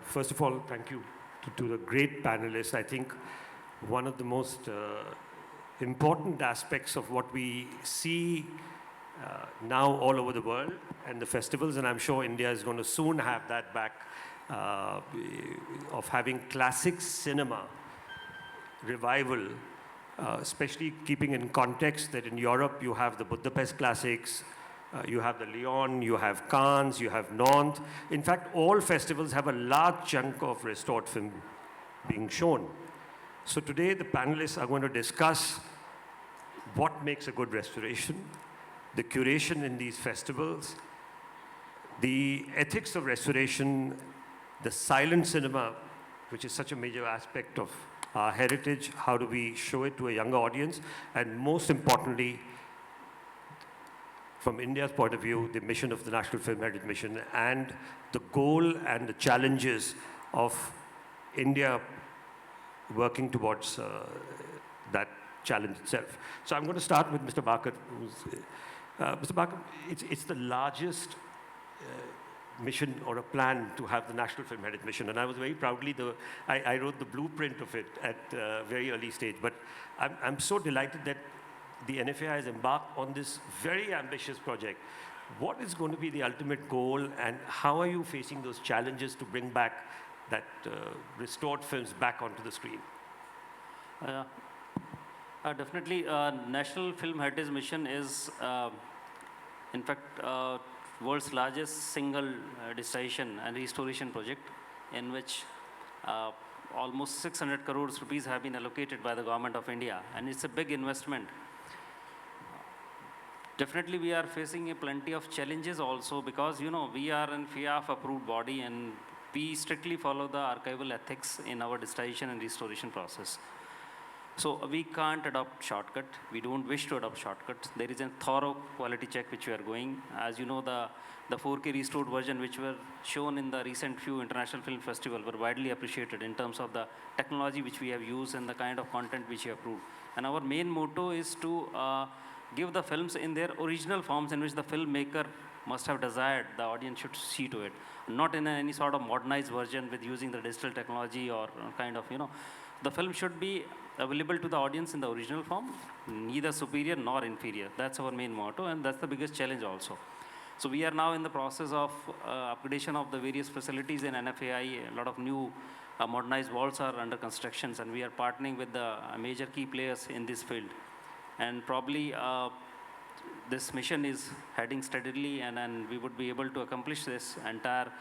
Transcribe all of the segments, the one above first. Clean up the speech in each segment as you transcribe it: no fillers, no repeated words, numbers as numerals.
First of all, thank you to the great panelists. I think one of the most important aspects of what we see now all over the world and the festivals, and I'm sure India is going to soon have that back, of having classic cinema revival, especially keeping in context that in Europe you have the Budapest classics, you have the Lyon, you have Cannes, you have Nantes. In fact, all festivals have a large chunk of restored film being shown. So today the panelists are going to discuss what makes a good restoration, the curation in these festivals, the ethics of restoration, the silent cinema, which is such a major aspect of our heritage, how do we show it to a younger audience, and most importantly, from India's point of view, the mission of the National Film Heritage Mission and the goal and the challenges of India working towards that challenge itself. So I'm going to start with Mr. Bhakar. Mr. Bhakar, it's the largest mission or a plan to have the National Film Heritage Mission, and I was very proudly, I wrote the blueprint of it at a very early stage, but I'm so delighted that the NFAI has embarked on this very ambitious project. What is going to be the ultimate goal, and how are you facing those challenges to bring back that restored films back onto the screen? Definitely, National Film Heritage Mission is, in fact, world's largest single digitization and restoration project, in which almost 600 crores rupees have been allocated by the government of India, and it's a big investment. Definitely, we are facing a plenty of challenges also because, you know, we are an FIAF approved body and we strictly follow the archival ethics in our digitization and restoration process. So we can't adopt shortcut. We don't wish to adopt shortcuts. There is a thorough quality check which we are going. As you know, the 4K restored version which were shown in the recent few international film festivals were widely appreciated in terms of the technology which we have used and the kind of content which we have approved. And our main motto is to give the films in their original forms in which the filmmaker must have desired the audience should see to it, not in any sort of modernized version with using the digital technology or kind of, you know. The film should be available to the audience in the original form, neither superior nor inferior. That's our main motto, and that's the biggest challenge also. So we are now in the process of upgradation of the various facilities in NFAI. A lot of new modernized walls are under construction, and we are partnering with the major key players in this field. And probably this mission is heading steadily, and we would be able to accomplish this entire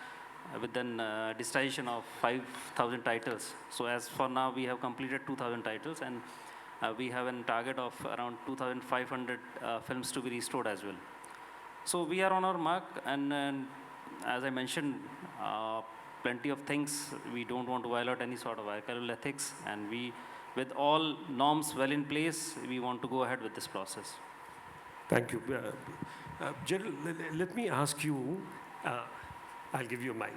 within digitization of 5,000 titles. So as for now, we have completed 2,000 titles, and we have a target of around 2,500 films to be restored as well. So we are on our mark, and as I mentioned, plenty of things. We don't want to violate any sort of archival ethics, and we, with all norms well in place, we want to go ahead with this process. Thank you. Gérald, let me ask you, I'll give you a mic.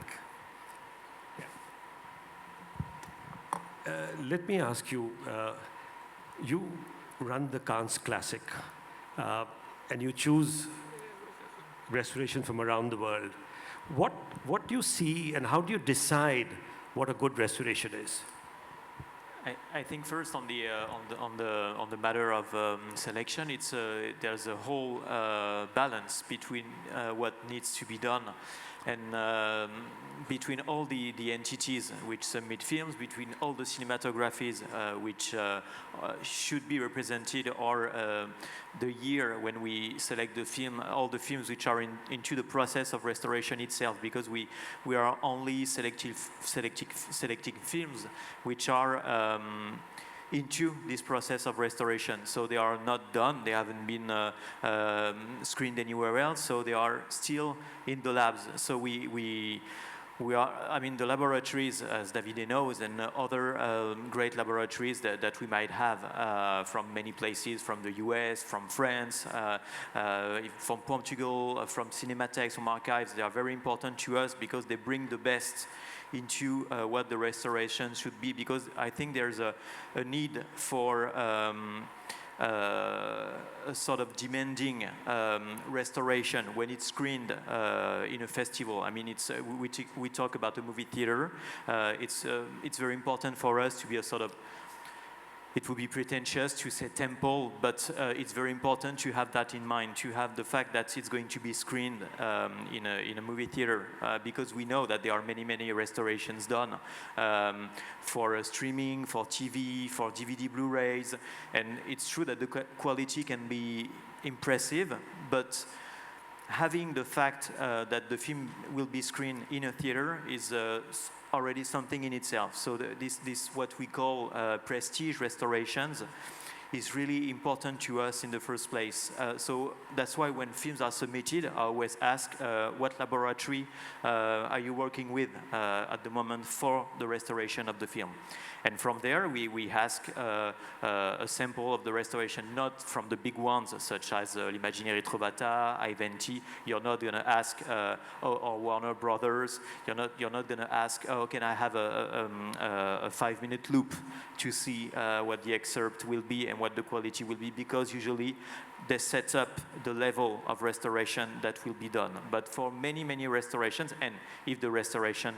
Yeah. Let me ask you, you run the Cannes Classic, and you choose restoration from around the world. What do you see, and how do you decide what a good restoration is? I think first on the matter of selection, there's a whole balance between what needs to be done and between all the entities which submit films, between all the cinematographies which should be represented, or the year when we select the film, all the films which are into the process of restoration itself, because we are only selecting films which are into this process of restoration. So they are not done, they haven't been screened anywhere else, so they are still in the labs. So we are, I mean, the laboratories, as Davide knows, and other great laboratories that we might have from many places, from the US, from France, from Portugal, from Cinematheques, from archives, they are very important to us because they bring the best into what the restoration should be, because I think there's a need for a sort of demanding restoration when it's screened in a festival. I mean, it's we talk about a movie theater. It's very important for us to be a sort of, it would be pretentious to say temple, but it's very important to have that in mind, to have the fact that it's going to be screened in a movie theater, because we know that there are many restorations done for streaming, for TV, for DVD Blu-rays, and it's true that the quality can be impressive, but having the fact that the film will be screened in a theater is already something in itself. So this what we call prestige restorations is really important to us in the first place. So that's why when films are submitted, I always ask, what laboratory are you working with at the moment for the restoration of the film? And from there, we ask a sample of the restoration, not from the big ones, such as l'Imaginerie Ritrovata, I-20. You're not going to ask, or Warner Brothers. You're not going to ask, oh, can I have a 5-minute loop to see what the excerpt will be and what the quality will be, because usually they set up the level of restoration that will be done. But for many restorations, and if the restoration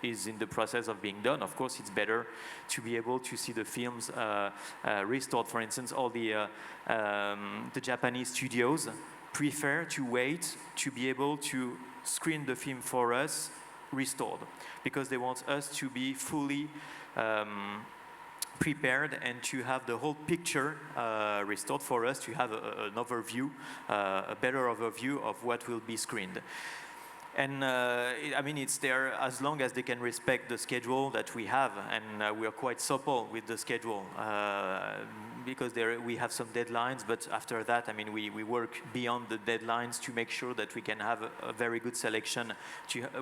is in the process of being done, of course, it's better to be able to see the films restored. For instance, all the Japanese studios prefer to wait to be able to screen the film for us restored, because they want us to be fully prepared and to have the whole picture restored for us, to have an overview, a better overview of what will be screened. And I mean, it's there as long as they can respect the schedule that we have, and we are quite supple with the schedule, because we have some deadlines, but after that, I mean, we work beyond the deadlines to make sure that we can have a very good selection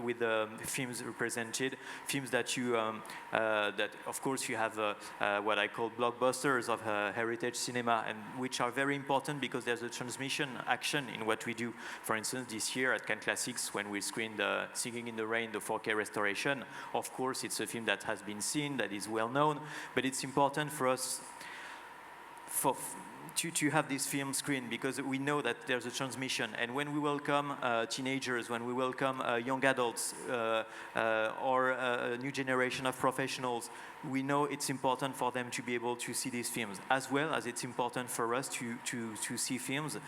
with the films represented, films that that of course you have what I call blockbusters of heritage cinema, and which are very important because there's a transmission action in what we do. For instance, this year at Cannes Classics, when we screened Singing in the Rain, the 4K restoration, of course it's a film that has been seen, that is well known, but it's important for us to have this film screened, because we know that there's a transmission. And when we welcome teenagers, when we welcome young adults, or a new generation of professionals, we know it's important for them to be able to see these films, as well as it's important for us to see films.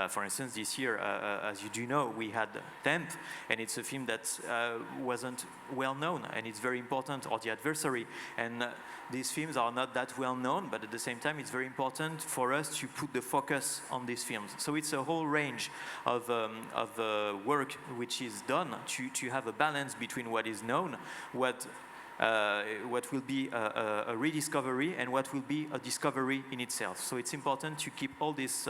For instance, this year, as you do know, we had Temp, and it's a film that wasn't well known, and it's very important, or The Adversary. And these films are not that well known, but at the same time, it's very important for us to put the focus on these films. So it's a whole range of work which is done to have a balance between what is known, what will be a rediscovery, and what will be a discovery in itself. So it's important to keep all these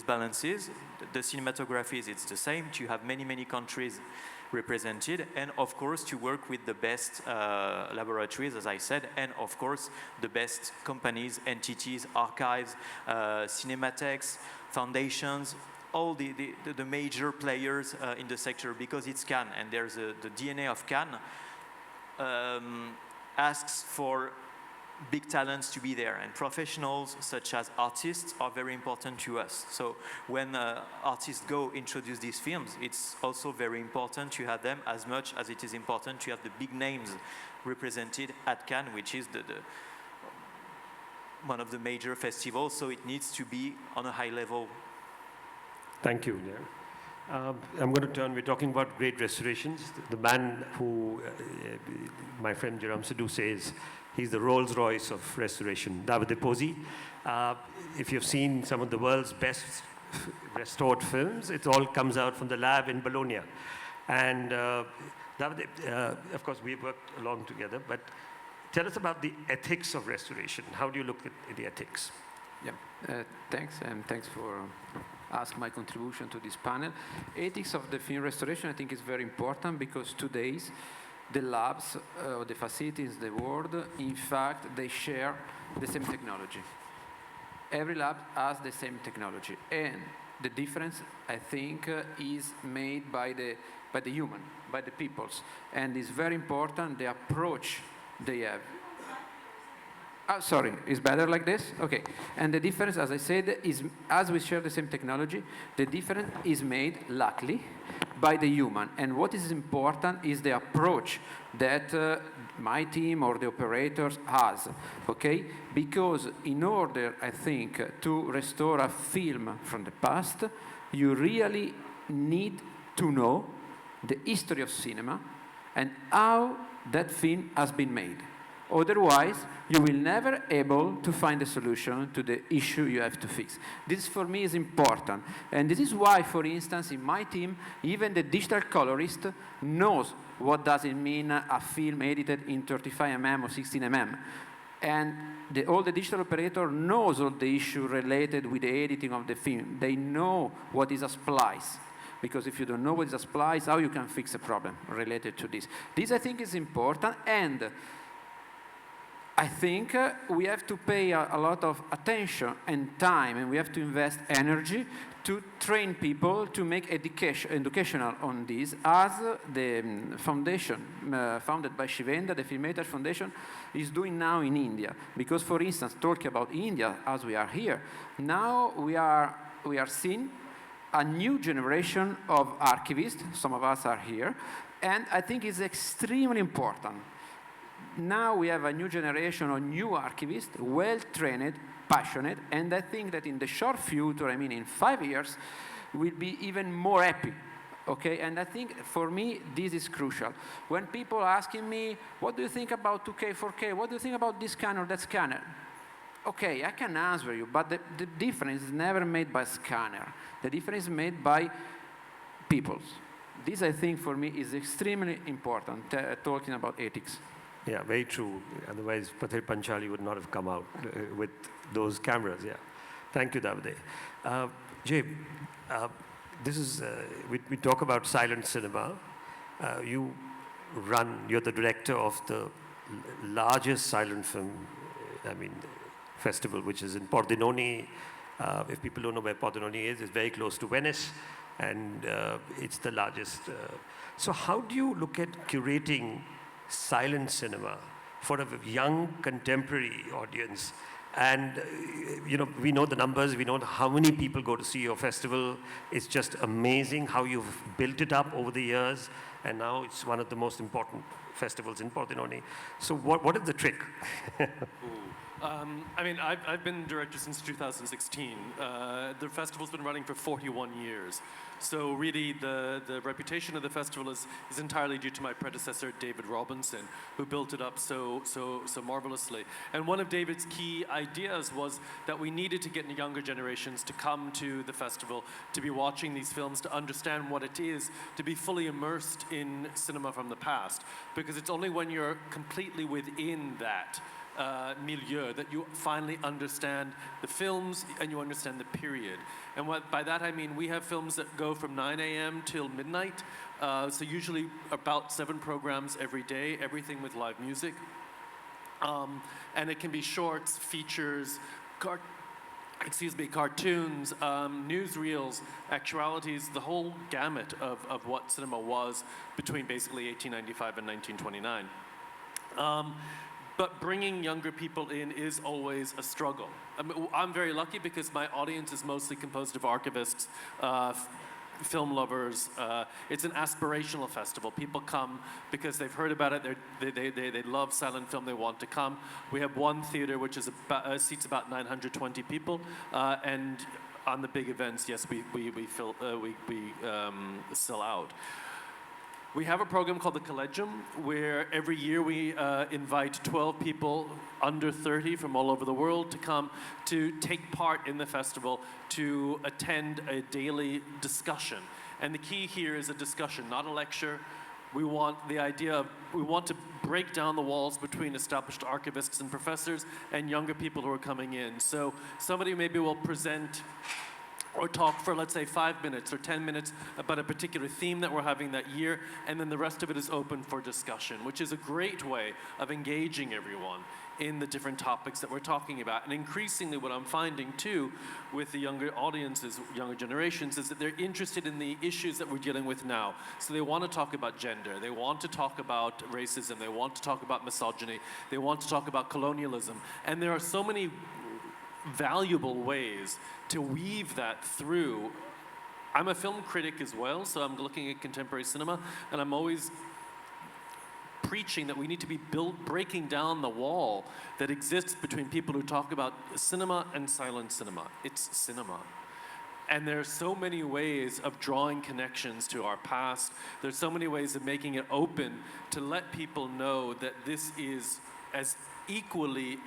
balances. The cinematography, it's the same, to have many countries represented, and of course to work with the best laboratories, as I said, and of course the best companies, entities, archives, cinematheques, foundations, all the major players in the sector, because it's Cannes, and there's the DNA of Cannes asks for big talents to be there, and professionals such as artists are very important to us. So when artists go introduce these films, it's also very important to have them, as much as it is important to have the big names represented at Cannes, which is one of the major festivals, so it needs to be on a high level. Thank you. Yeah. I'm going to turn, we're talking about great restorations. The man who, my friend Jérôme Seydoux says, he's the Rolls Royce of restoration, Davide Pozzi. If you've seen some of the world's best restored films, it all comes out from the lab in Bologna. And Davide, of course, we've worked along together, but tell us about the ethics of restoration. How do you look at the ethics? Yeah, thanks, and thanks for asking my contribution to this panel. Ethics of the film restoration, I think, is very important, because today the labs or the facilities in the world, in fact, they share the same technology. Every lab has the same technology, and the difference, I think, is made by the human, by the peoples, and it's very important the approach they have. Sorry, it's better like this? Okay. And the difference, as I said, is as we share the same technology, the difference is made, luckily, by the human. And what is important is the approach that my team or the operators has, okay? Because in order, I think, to restore a film from the past, you really need to know the history of cinema and how that film has been made. Otherwise, you will never able to find a solution to the issue you have to fix. This, for me, is important. And this is why, for instance, in my team, even the digital colorist knows what does it mean a film edited in 35 mm or 16 mm. And all the digital operator knows all the issue related with the editing of the film. They know what is a splice. Because if you don't know what is a splice, how you can fix a problem related to this. This, I think, is important. And I think we have to pay a lot of attention and time, and we have to invest energy to train people to make educational on this, as the foundation founded by Shivendra, the Filmmaker Foundation, is doing now in India. Because, for instance, talking about India, as we are here, now we are seeing a new generation of archivists. Some of us are here, and I think it's extremely important. Now we have a new generation of new archivists, well-trained, passionate, and I think that in the short future, I mean in 5 years, we'll be even more happy, okay? And I think, for me, this is crucial. When people are asking me, what do you think about 2K, 4K? What do you think about this scanner or that scanner? Okay, I can answer you, but the difference is never made by scanner. The difference is made by people. This, I think, for me, is extremely important, talking about ethics. Yeah, very true. Otherwise, Patel Panchali would not have come out with those cameras. Yeah, thank you, Davide. Jay, this is we talk about silent cinema. You're the director of the largest silent film, festival, which is in Pordenone. If people don't know where Pordenone is, it's very close to Venice, and it's the largest. So, how do you look at curating silent cinema for a young contemporary audience? And we know the numbers, we know how many people go to see your festival. It's just amazing how you've built it up over the years, and now it's one of the most important festivals in Pordenone. So what is the trick? I've been director since 2016. The festival's been running for 41 years. So really, the reputation of the festival is entirely due to my predecessor, David Robinson, who built it up so marvelously. And one of David's key ideas was that we needed to get younger generations to come to the festival, to be watching these films, to understand what it is, to be fully immersed in cinema from the past. Because it's only when you're completely within that milieu that you finally understand the films and you understand the period. And by that I mean we have films that go from 9 a.m. till midnight, so usually about 7 programs every day, everything with live music. And it can be shorts, features, cartoons, newsreels, actualities, the whole gamut of what cinema was between basically 1895 and 1929. But bringing younger people in is always a struggle. I'm very lucky because my audience is mostly composed of archivists, film lovers. It's an aspirational festival. People come because they've heard about it. They love silent film. They want to come. We have one theater which is seats about 920 people, and on the big events, yes, we sell out. We have a program called the Collegium, where every year we invite 12 people under 30 from all over the world to come to take part in the festival, to attend a daily discussion. And the key here is a discussion, not a lecture. We want to break down the walls between established archivists and professors and younger people who are coming in. So somebody maybe will present or talk for, let's say, 5 minutes or 10 minutes about a particular theme that we're having that year, and then the rest of it is open for discussion, which is a great way of engaging everyone in the different topics that we're talking about. And increasingly what I'm finding too with the younger audiences, younger generations, is that they're interested in the issues that we're dealing with now. So they want to talk about gender, they want to talk about racism, they want to talk about misogyny, they want to talk about colonialism. And there are so many valuable ways to weave that through. I'm a film critic as well, so I'm looking at contemporary cinema, and I'm always preaching that we need to be breaking down the wall that exists between people who talk about cinema and silent cinema. It's cinema. And there are so many ways of drawing connections to our past. There's so many ways of making it open to let people know that this is as equally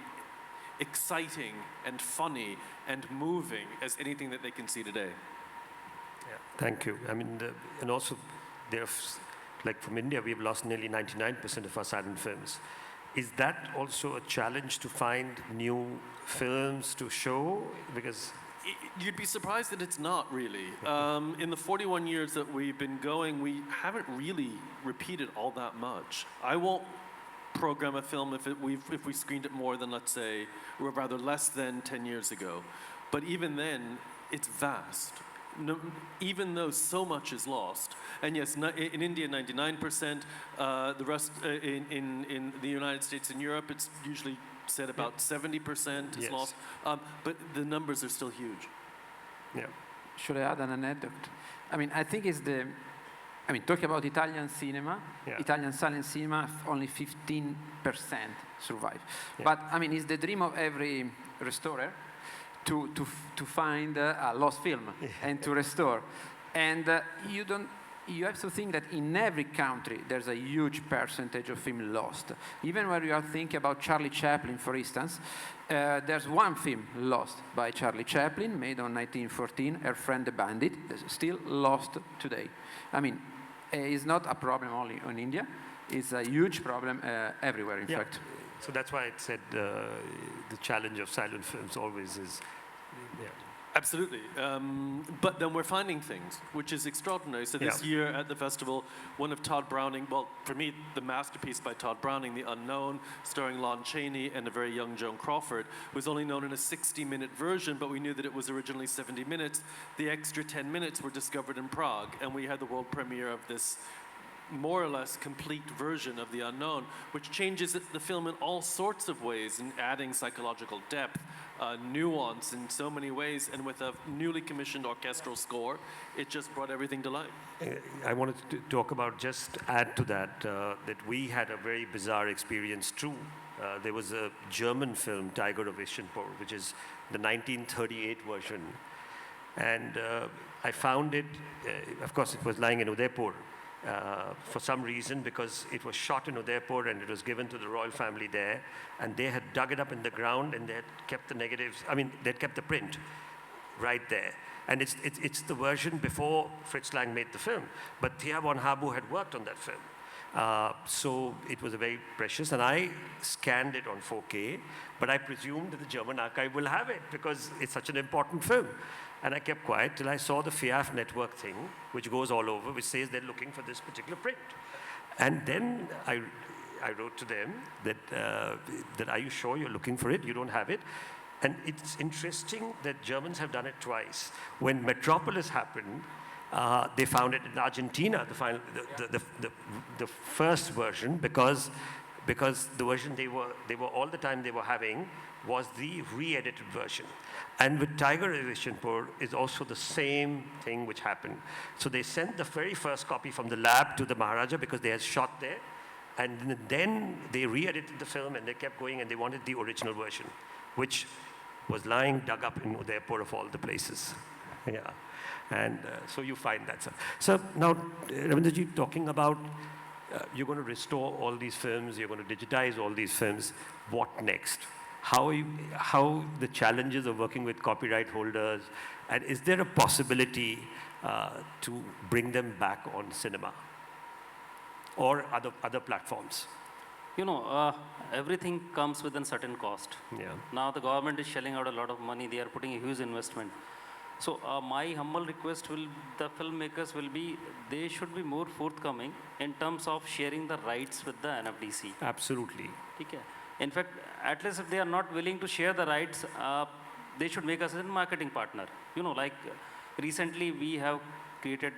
exciting and funny and moving as anything that they can see today. Yeah, thank you. I mean, and also, like from India, we've lost nearly 99% of our silent films. Is that also a challenge to find new films to show? Because you'd be surprised that it's not really. In the 41 years that we've been going, we haven't really repeated all that much. I won't program a film if we screened it more than, let's say, or rather less than 10 years ago. But even then, it's vast. No, even though so much is lost, and yes, in India 99%, the rest in the United States and Europe, it's usually said about 70% is lost, but the numbers are still huge. Yeah. Should I add an anecdote? I mean, I think it's talking about Italian cinema, Italian silent cinema, only 15% survive. Yeah. But I mean, it's the dream of every restorer to find a lost film and to restore. And you have to think that in every country there's a huge percentage of film lost. Even when you are thinking about Charlie Chaplin, for instance, there's one film lost by Charlie Chaplin, made on 1914, Her Friend the Bandit, still lost today. I mean, it's not a problem only in India, it's a huge problem everywhere, in fact. So that's why I said the challenge of silent films always is, Absolutely. But then we're finding things, which is extraordinary. So this year at the festival, one of Todd Browning, well, for me, the masterpiece by Todd Browning, The Unknown, starring Lon Chaney and a very young Joan Crawford, was only known in a 60-minute version, but we knew that it was originally 70 minutes. The extra 10 minutes were discovered in Prague, and we had the world premiere of this more or less complete version of The Unknown, which changes the film in all sorts of ways, and adding psychological depth, nuance in so many ways, and with a newly commissioned orchestral score, it just brought everything to life. I wanted to talk about, just add to that, that we had a very bizarre experience too. There was a German film, Tiger of Istanbul, which is the 1938 version. And I found it, of course it was lying in Udaipur, for some reason, because it was shot in Udaipur and it was given to the royal family there, and they had dug it up in the ground and they had kept the negatives, they'd kept the print right there. And it's the version before Fritz Lang made the film, but Thea von Habu had worked on that film. So it was a very precious, and I scanned it on 4K, but I presumed that the German archive will have it because it's such an important film. And I kept quiet till I saw the FIAF network thing, which goes all over, which says they're looking for this particular print. And then I wrote to them that are you sure you're looking for it? You don't have it? And it's interesting that Germans have done it twice. When Metropolis happened, they found it in Argentina, the first version, because the version they were all the time they were having was the re-edited version. And with Tiger of Istanbul is also the same thing which happened. So they sent the very first copy from the lab to the Maharaja because they had shot there. And then they re-edited the film and they kept going and they wanted the original version, which was lying dug up in Udaipur of all the places. Yeah. And so you find that. So now, Ravinderji, talking about you're going to restore all these films, you're going to digitize all these films. What next? How the challenges of working with copyright holders, and is there a possibility to bring them back on cinema or other platforms? You know, everything comes with a certain cost. Yeah. Now the government is shelling out a lot of money. They are putting a huge investment. So my humble request the filmmakers will be, they should be more forthcoming in terms of sharing the rights with the NFDC. Absolutely. Okay. In fact, at least if they are not willing to share the rights, they should make us a marketing partner. You know, like recently we have created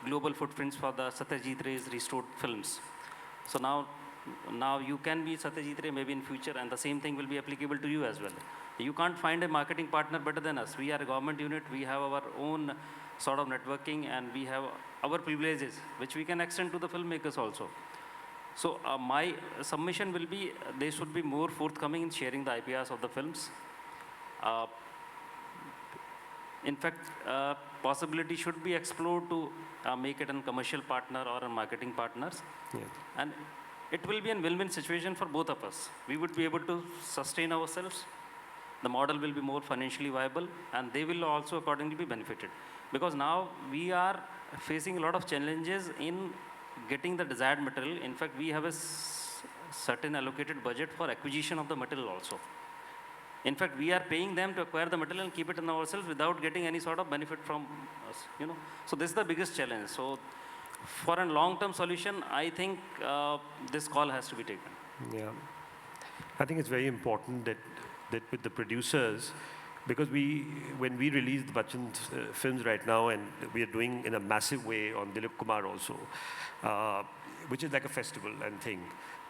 global footprints for the Satyajit Ray's restored films. So now you can be Satyajit Ray maybe in future, and the same thing will be applicable to you as well. You can't find a marketing partner better than us. We are a government unit, we have our own sort of networking, and we have our privileges, which we can extend to the filmmakers also. So my submission will be, they should be more forthcoming in sharing the IPRs of the films. In fact, possibility should be explored to make it a commercial partner or a marketing partners. Yeah. And it will be a win-win situation for both of us. We would be able to sustain ourselves. The model will be more financially viable, and they will also accordingly be benefited. Because now we are facing a lot of challenges in getting the desired material. In fact, we have a certain allocated budget for acquisition of the material also. In fact, we are paying them to acquire the material and keep it in ourselves without getting any sort of benefit from us, you know. So this is the biggest challenge. So for a long-term solution, I think this call has to be taken. Yeah. I think it's very important that with the producers, because when we release the Bachchan's films right now, and we are doing in a massive way on Dilip Kumar also, which is like a festival and thing.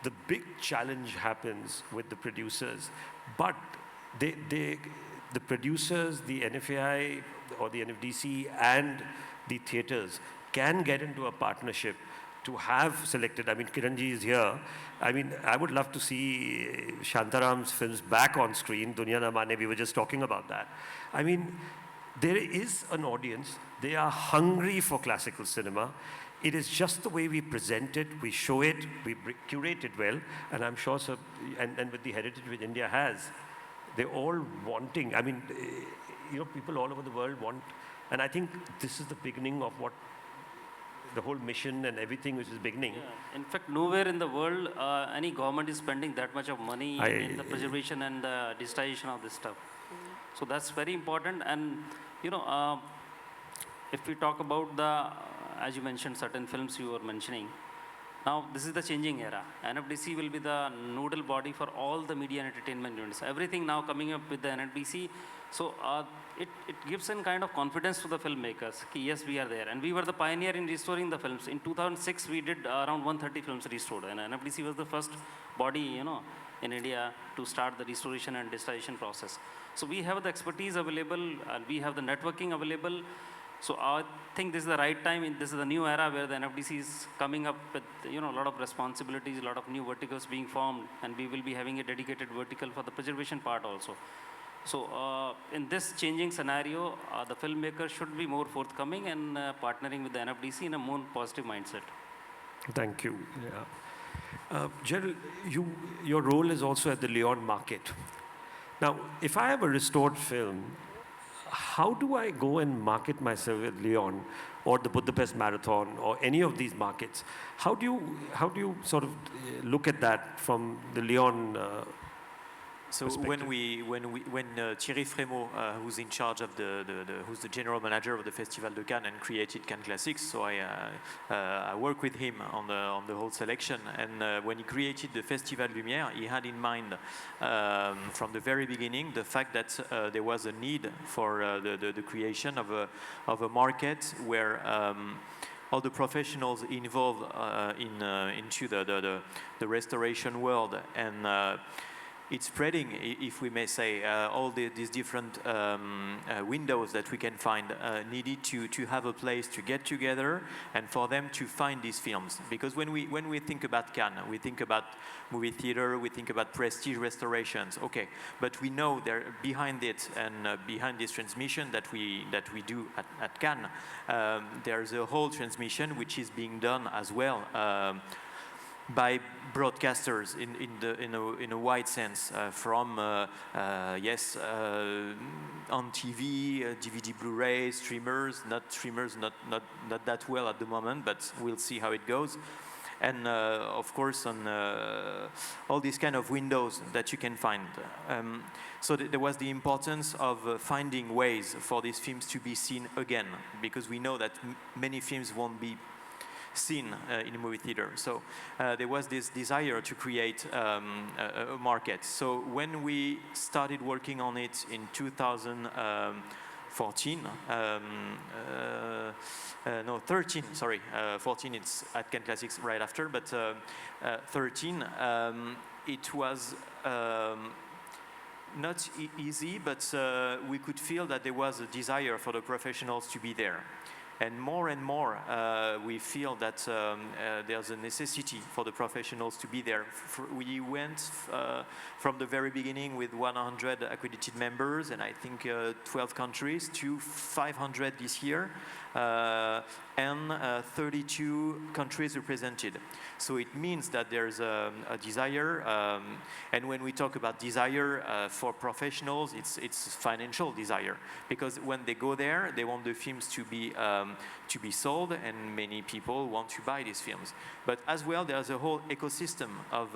The big challenge happens with the producers, but the producers, the NFAI or the NFDC and the theaters can get into a partnership to have selected. I mean, Kiranji is here. I mean, I would love to see Shantaram's films back on screen. Duniya Na Mane, we were just talking about that. I mean, there is an audience. They are hungry for classical cinema. It is just the way we present it, we show it, we curate it well, and I'm sure, so, and with the heritage which India has, they're all wanting. I mean, you know, people all over the world want, and I think this is the beginning of what the whole mission and everything which is beginning. Yeah. In fact, nowhere in the world any government is spending that much of money in the preservation and the digitization of this stuff. So that's very important. And you know, if we talk about the, as you mentioned, certain films you were mentioning, now this is the changing era. NFDC will be the nodal body for all the media and entertainment units. Everything now coming up with the NFDC. So it gives a kind of confidence to the filmmakers. Yes, we are there. And we were the pioneer in restoring the films. In 2006, we did around 130 films restored. And NFDC was the first body, you know, in India to start the restoration and digitization process. So we have the expertise available, and we have the networking available. So I think this is the right time. This is the new era where the NFDC is coming up with, you know, a lot of responsibilities, a lot of new verticals being formed, and we will be having a dedicated vertical for the preservation part also. So in this changing scenario, the filmmakers should be more forthcoming and partnering with the NFDC in a more positive mindset. Thank you. Yeah. Gérald, your role is also at the Lyon market. Now, if I have a restored film, how do I go and market myself at Lyon or the Budapest Marathon or any of these markets? How do you sort of look at that from the Lyon So when Thierry Frémaux, who's in charge of who's the general manager of the Festival de Cannes and created Cannes Classics, so I work with him on the whole selection. And when he created the Festival Lumière, he had in mind from the very beginning the fact that there was a need for the creation of a market where all the professionals involved into the restoration world and it's spreading, if we may say, all these different windows that we can find needed to have a place to get together and for them to find these films. Because when we think about Cannes, we think about movie theater, we think about prestige restorations. Okay, but we know there behind it and behind this transmission that we do at Cannes, there's a whole transmission which is being done as well. By broadcasters in a wide sense, from on TV, DVD, Blu-ray, streamers, not that well at the moment, but we'll see how it goes. And of course on all these kind of windows that you can find. So there was the importance of finding ways for these films to be seen again, because we know that many films won't be scene in a movie theater. So there was this desire to create a market. So when we started working on it in 2014, no, 13, sorry, 14 it's at Cannes Classics right after, but 13, it was not easy, but we could feel that there was a desire for the professionals to be there. And more, we feel that there's a necessity for the professionals to be there. We went from the very beginning with 100 accredited members, and I think 12 countries, to 500 this year, and 32 countries represented. So it means that there's a desire, and when we talk about desire for professionals, it's financial desire, because when they go there, they want the films to be sold, and many people want to buy these films. But as well, there's a whole ecosystem of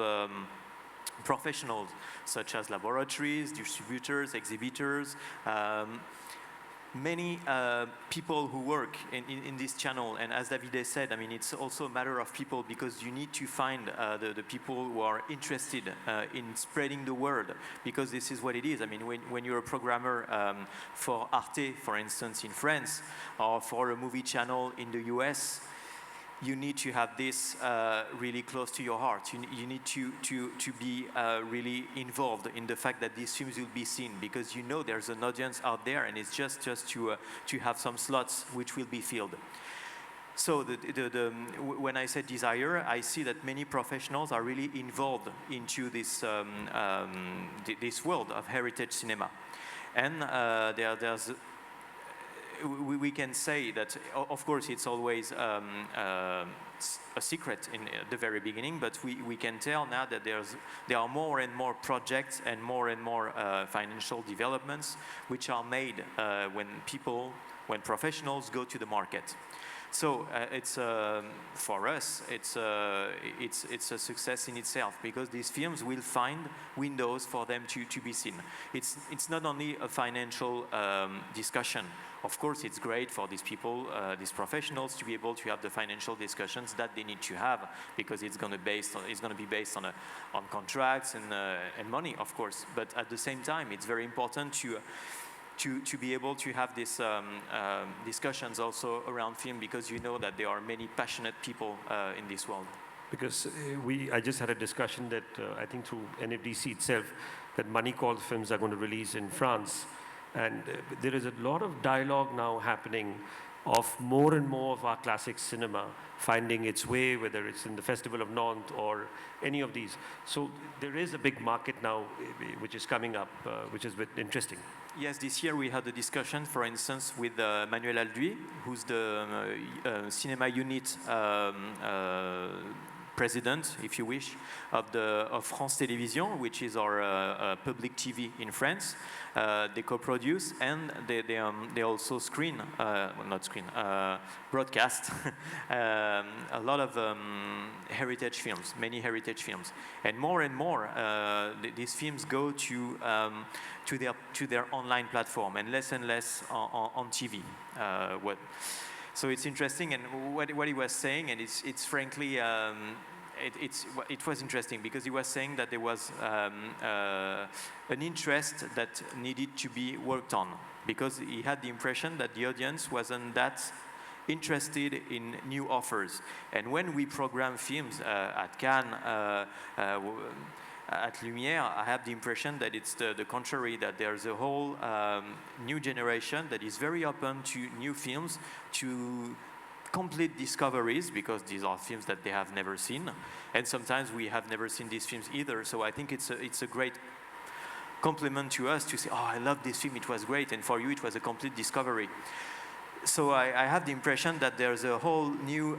professionals, such as laboratories, distributors, exhibitors, many people who work in this channel. And as Davide said, I mean, it's also a matter of people, because you need to find the people who are interested in spreading the word, because this is what it is. I mean, when you're a programmer for Arte, for instance, in France, or for a movie channel in the US, you need to have this really close to your heart. You need to be really involved in the fact that these films will be seen, because you know there's an audience out there, and it's just to have some slots which will be filled. So when I say desire, I see that many professionals are really involved into this this world of heritage cinema, and there's. We can say that, of course, it's always a secret in the very beginning, but we can tell now that there are more and more projects and more financial developments which are made when professionals go to the market. So it's for us, it's a success in itself, because these films will find windows for them to be seen. It's not only a financial discussion. Of course, it's great for these people, these professionals, to be able to have the financial discussions that they need to have, because it's going to be based on contracts and money, of course. But at the same time, it's very important to be able to have these discussions also around film, because you know that there are many passionate people in this world. Because I just had a discussion that I think through NFDC itself, that Money Calls films are going to release in France. And there is a lot of dialogue now happening of more and more of our classic cinema finding its way, whether it's in the Festival of Nantes or any of these. So there is a big market now which is coming up, which is interesting. Yes, this year we had a discussion, for instance, with Manuel Alduy, who's the cinema unit president, if you wish, of France Télévisions, which is our public TV in France. They co-produce, and they also broadcast a lot of heritage films, many heritage films, and more these films go to their online platform, and less on TV. So it's interesting, and what he was saying, and it's frankly, it was interesting, because he was saying that there was an interest that needed to be worked on, because he had the impression that the audience wasn't that interested in new offers. And when we program films at Cannes, at Lumière, I have the impression that it's the contrary, that there's a whole new generation that is very open to new films, to complete discoveries, because these are films that they have never seen, and sometimes we have never seen these films either. So I think it's a great compliment to us to say, oh, I love this film, it was great, and for you it was a complete discovery. So I have the impression that there's a whole new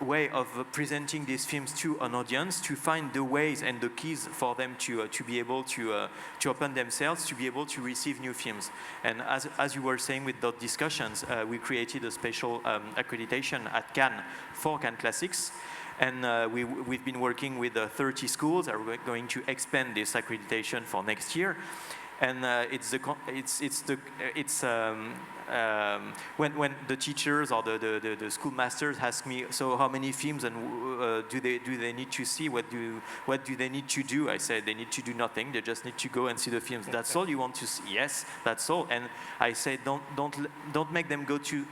way of presenting these films to an audience, to find the ways and the keys for them to be able to open themselves, to be able to receive new films. And as you were saying with the discussions, we created a special accreditation at Cannes for Cannes Classics. And we've been working with 30 schools. We're going to expand this accreditation for next year. And when the teachers or the schoolmasters ask me, so how many films and do they need to see? What do they need to do? I said they need to do nothing. They just need to go and see the films. That's all you want to see? Yes, that's all. And I say don't make them go to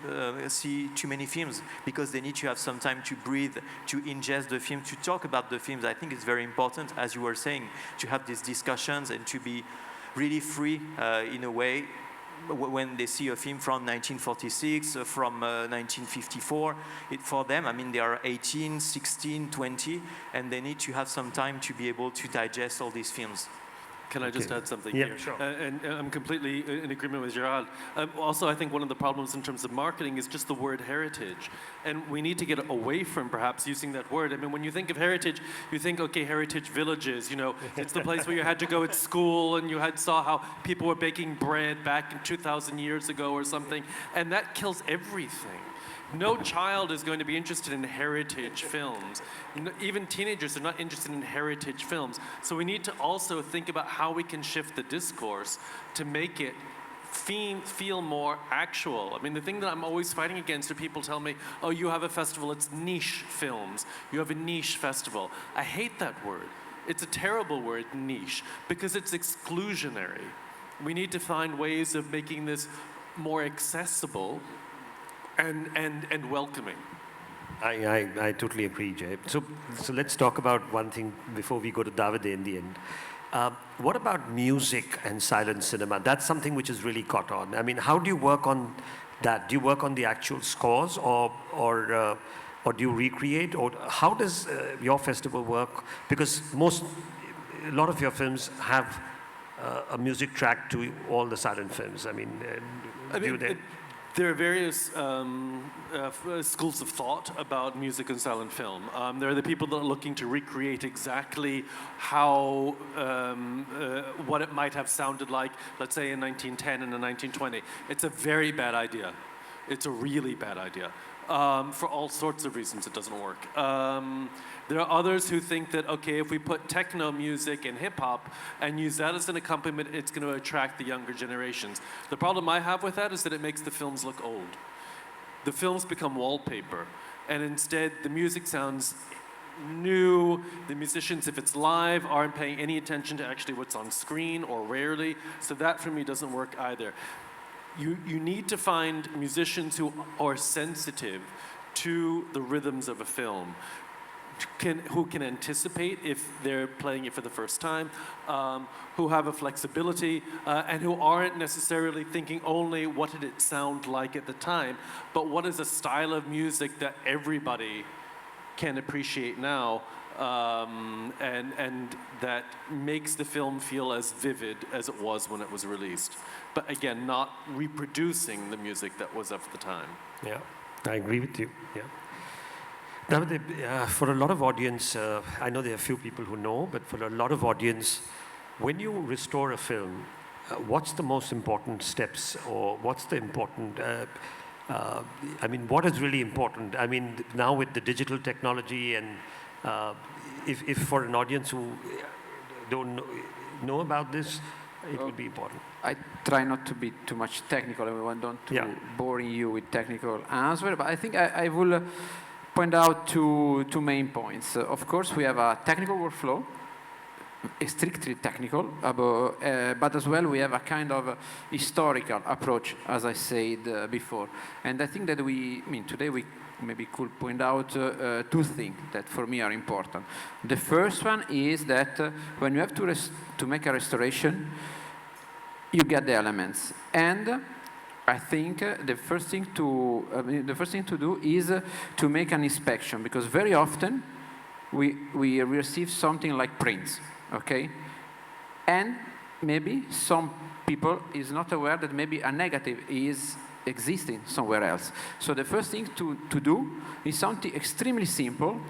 see too many films, because they need to have some time to breathe, to ingest the film, to talk about the films. I think it's very important, as you were saying, to have these discussions and to be really free in a way when they see a film from 1946, from 1954. For them, I mean, they are 18, 16, 20, and they need to have some time to be able to digest all these films. Can I just add something Yeah, here? sure. And I'm completely in agreement with Gérald. Also, I think one of the problems in terms of marketing is just the word heritage. And we need to get away from perhaps using that word. I mean, when you think of heritage, you think, okay, heritage villages, you know, it's the place where you had to go at school and you saw how people were baking bread back in 2,000 years ago or something. And that kills everything. No child is going to be interested in heritage films. Even teenagers are not interested in heritage films. So we need to also think about how we can shift the discourse to make it feel more actual. I mean, the thing that I'm always fighting against are people tell me, oh, you have a festival, it's niche films. You have a niche festival. I hate that word. It's a terrible word, niche, because it's exclusionary. We need to find ways of making this more accessible and welcoming. I totally agree, Jay. So let's talk about one thing before we go to Davide in the end. What about music and silent cinema? That's something which has really caught on. I mean, how do you work on that? Do you work on the actual scores, or do you recreate, or how does your festival work? Because a lot of your films have a music track to all the silent films. I mean, there are various schools of thought about music and silent film. There are the people that are looking to recreate exactly how, what it might have sounded like, let's say in 1910 and in 1920. It's a very bad idea. It's a really bad idea. For all sorts of reasons, it doesn't work. There are others who think that, okay, if we put techno music and hip hop and use that as an accompaniment, it's going to attract the younger generations. The problem I have with that is that it makes the films look old. The films become wallpaper, and instead the music sounds new. The musicians, if it's live, aren't paying any attention to actually what's on screen, or rarely. So that for me doesn't work either. You need to find musicians who are sensitive to the rhythms of a film, who can anticipate if they're playing it for the first time, who have a flexibility, and who aren't necessarily thinking only what did it sound like at the time, but what is a style of music that everybody can appreciate now, and that makes the film feel as vivid as it was when it was released. But again, not reproducing the music that was of the time. Yeah, I agree with you. Yeah. Davide, for a lot of audience, I know there are a few people who know, but for a lot of audience, when you restore a film, what's the most important steps, or what's the important, I mean, what is really important? I mean, now with the digital technology, and if for an audience who don't know about this, it would be important. I try not to be too much technical. I don't to boring you with technical answer, but I think I will point out two main points. Of course, we have a technical workflow, strictly technical, but as well we have a kind of historical approach, as I said before. And I think that today we maybe could point out two things that for me are important. The first one is that when you have to make a restoration, you get the elements. And I think the first thing to do is to make an inspection, because very often we receive something like prints, okay? And maybe some people is not aware that maybe a negative is existing somewhere else. So the first thing to do is something extremely simple,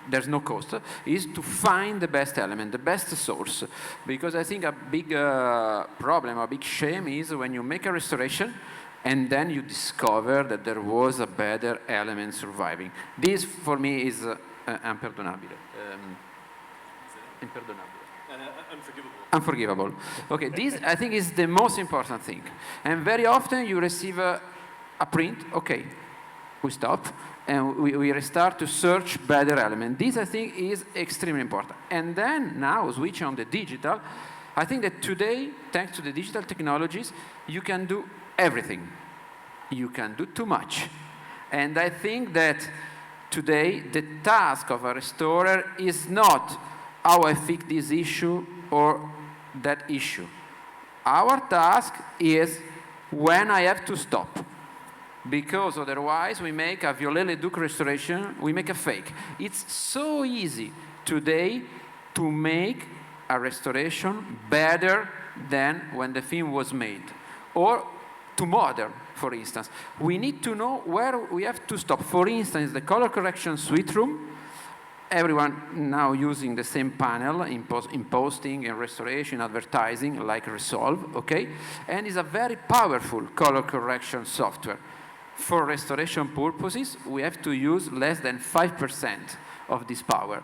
there's no cost, is to find the best element, the best source. Because I think a big problem, a big shame is when you make a restoration and then you discover that there was a better element surviving. This, for me, is imperdonable. Unforgivable. Unforgivable. Okay, this I think is the most important thing. And very often you receive a print, okay, we stop, and we restart to search better element. This I think is extremely important. And then now switching on the digital, I think that today, thanks to the digital technologies, you can do everything. You can do too much. And I think that today the task of a restorer is not how I fix this issue or that issue. Our task is when I have to stop. Because otherwise we make a Viollet-le-Duc restoration, we make a fake. It's so easy today to make a restoration better than when the film was made. Or to model, for instance. We need to know where we have to stop. For instance, the color correction suite room, everyone now using the same panel in posting and restoration, advertising, like Resolve, okay? And it's a very powerful color correction software. For restoration purposes, we have to use less than 5% of this power.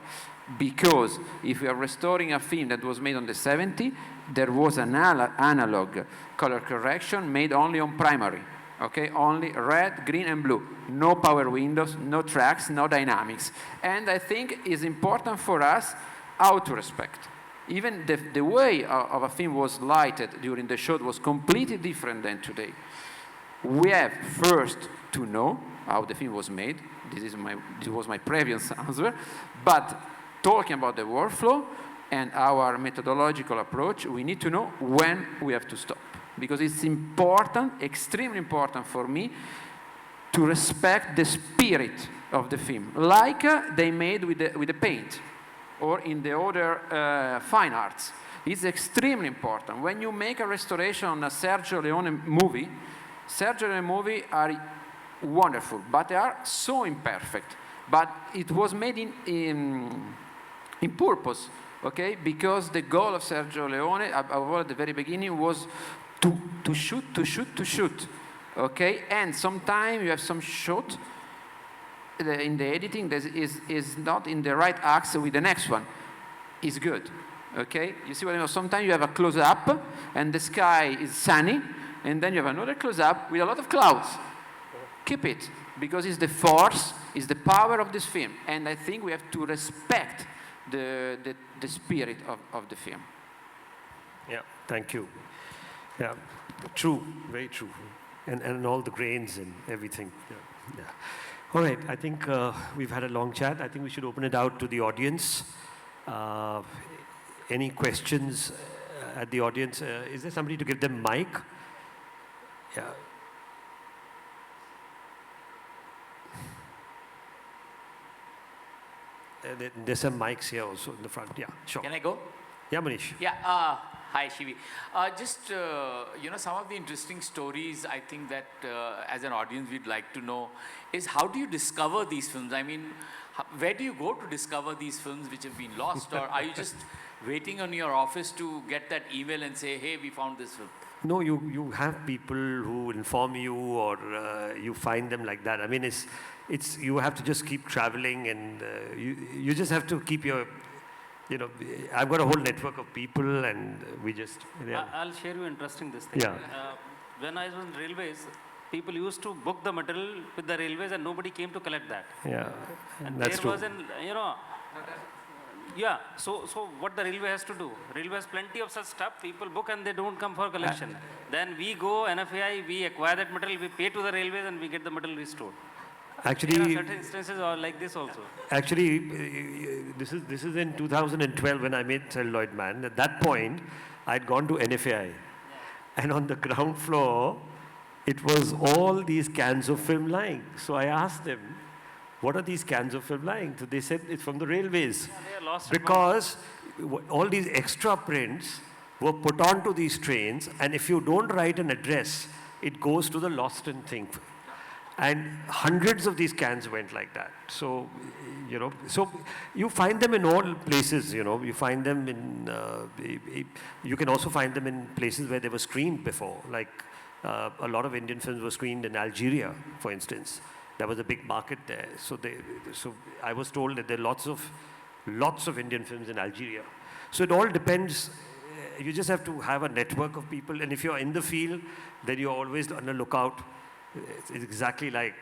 Because if we are restoring a film that was made on the 70s, there was an analog color correction made only on primary. Okay, only red, green, and blue. No power windows, no tracks, no dynamics. And I think it's important for us how to respect. Even the way of a film was lighted during the show was completely different than today. We have first to know how the film was made. This was my previous answer. But talking about the workflow and our methodological approach, we need to know when we have to stop. Because it's important, extremely important for me, to respect the spirit of the film, like they made with the paint, or in the other fine arts. It's extremely important. When you make a restoration on a Sergio Leone movie are wonderful, but they are so imperfect. But it was made in purpose, okay? Because the goal of Sergio Leone, at the very beginning, was to shoot, okay? And sometimes you have some shot in the editing that is not in the right axis with the next one. It's good, okay? You see what I mean? Sometimes you have a close-up, and the sky is sunny, and then you have another close-up with a lot of clouds. Keep it, because it's the force, it's the power of this film. And I think we have to respect the spirit of the film. Yeah, thank you. Yeah, true, very true. And all the grains and everything. Yeah. Yeah. All right, I think we've had a long chat. I think we should open it out to the audience. Any questions at the audience? Is there somebody to give them mic? Yeah. There's some mics here also in the front. Yeah, sure. Can I go? Yeah, Manish. Yeah. Hi, Shivi. Some of the interesting stories I think that as an audience we'd like to know is how do you discover these films? I mean, where do you go to discover these films which have been lost? Or are you just waiting on your office to get that email and say, hey, we found this film? No, you have people who inform you, or you find them like that. I mean, it's you have to just keep traveling, and you just have to keep your, I've got a whole network of people, and we just. Yeah. I'll share you interesting this thing. Yeah. When I was in railways, people used to book the material with the railways, and nobody came to collect that. Yeah, And that's there true. was yeah, so what the railway has to do? Railway has plenty of such stuff. People book and they don't come for collection. Then we go, NFAI, we acquire that material, we pay to the railways, and we get the material restored. Actually, there are certain instances are like this also. Actually, this is in 2012 when I made Celluloid Man. At that point, I'd gone to NFAI, and on the ground floor, it was all these cans of film lying. So I asked them, what are these cans of film lying? So they said it's from the railways. Yeah, they are lost Because all these extra prints were put onto these trains, and if you don't write an address, it goes to the lost and thing. And hundreds of these cans went like that. So, so you find them in all places, You find them in, you can also find them in places where they were screened before. Like a lot of Indian films were screened in Algeria, for instance. There was a big market there. So I was told that there are lots of Indian films in Algeria. So it all depends. You just have to have a network of people, and if you're in the field, then you're always on the lookout. It's exactly like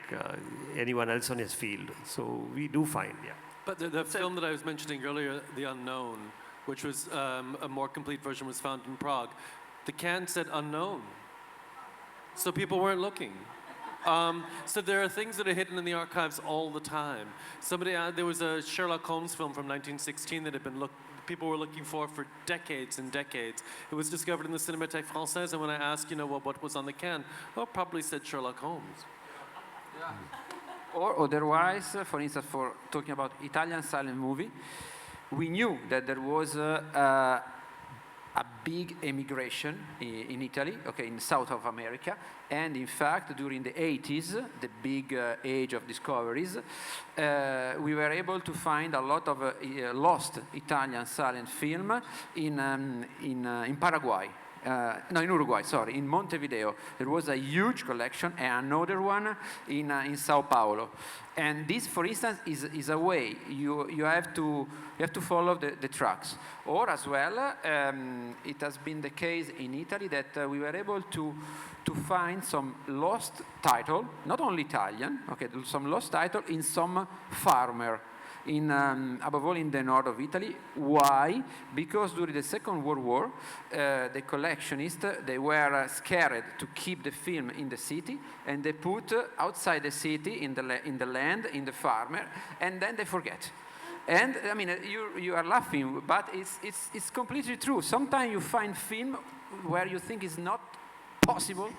anyone else on his field. So we do find, yeah. But the film that I was mentioning earlier, The Unknown, which was a more complete version, was found in Prague. The can said unknown. So people weren't looking. So there are things that are hidden in the archives all the time. There was a Sherlock Holmes film from 1916 that had been people were looking for decades and decades. It was discovered in the Cinémathèque Française, and when I asked, what was on the can, it probably said Sherlock Holmes. Yeah. Or otherwise, for instance, for talking about Italian silent movie, we knew that there was a big emigration in Italy, okay, in South of America, and in fact, during the 80s, the big age of discoveries, we were able to find a lot of lost Italian silent film in Paraguay. No, in Uruguay, sorry, in Montevideo. There was a huge collection, and another one in Sao Paulo. And this, for instance, is a way you have to follow the tracks. Or as well, it has been the case in Italy that we were able to find some lost title, not only Italian, okay, some lost title in some farmer. Above all in the north of Italy. Why? Because during the Second World War, the collectionists, they were scared to keep the film in the city, and they put outside the city, in the land, in the farmer, and then they forget. And I mean, you are laughing, but it's completely true. Sometimes you find film where you think it's not possible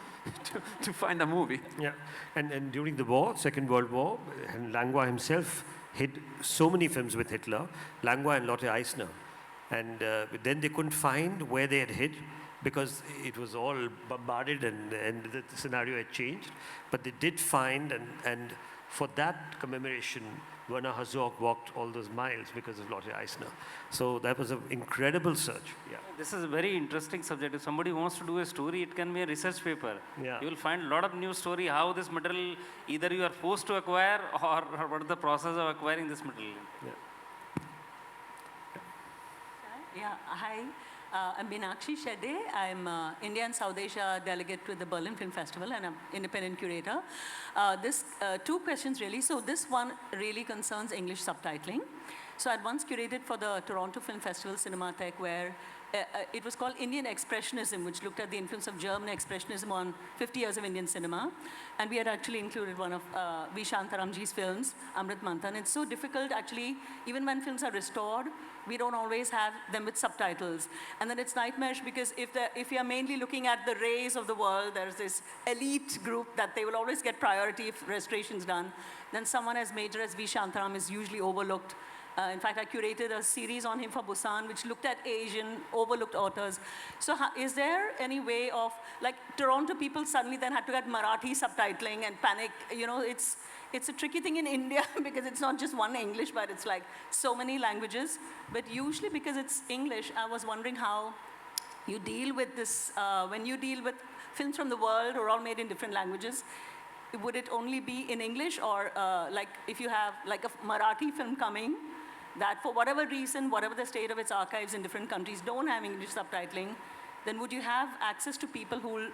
to find a movie. Yeah, and during the war, Second World War, and Langlois himself hid so many films with Hitler, Langlois and Lotte Eisner. And then they couldn't find where they had hid because it was all bombarded and the scenario had changed. But they did find, and for that commemoration, Werner Herzog walked all those miles because of Lotte Eisner. So that was an incredible search. Yeah. This is a very interesting subject. If somebody wants to do a story, it can be a research paper. Yeah. You will find a lot of new story, how this material, either you are forced to acquire or what is the process of acquiring this material. Yeah. Yeah, hi. I'm Meenakshi Shede. I'm India and South Asia delegate to the Berlin Film Festival, and I'm independent curator. Two questions really. So this one really concerns English subtitling. So I'd once curated for the Toronto Film Festival Cinematheque, where it was called Indian Expressionism, which looked at the influence of German Expressionism on 50 years of Indian cinema. And we had actually included one of V. Shantaramji's films, Amrit Manthan. It's so difficult, actually, even when films are restored, we don't always have them with subtitles. And then it's nightmarish because if you're mainly looking at the rays of the world, there's this elite group that they will always get priority if restoration's done. Then someone as major as V. Shantaram is usually overlooked. In fact, I curated a series on him for Busan, which looked at Asian, overlooked authors. So is there any way of, like, Toronto people suddenly then had to get Marathi subtitling and panic? You know, it's a tricky thing in India because it's not just one English, but it's like so many languages. But usually because it's English, I was wondering how you deal with this, when you deal with films from the world who are all made in different languages, would it only be in English, or like if you have like a Marathi film coming, that for whatever reason, whatever the state of its archives in different countries don't have English subtitling, then would you have access to people who will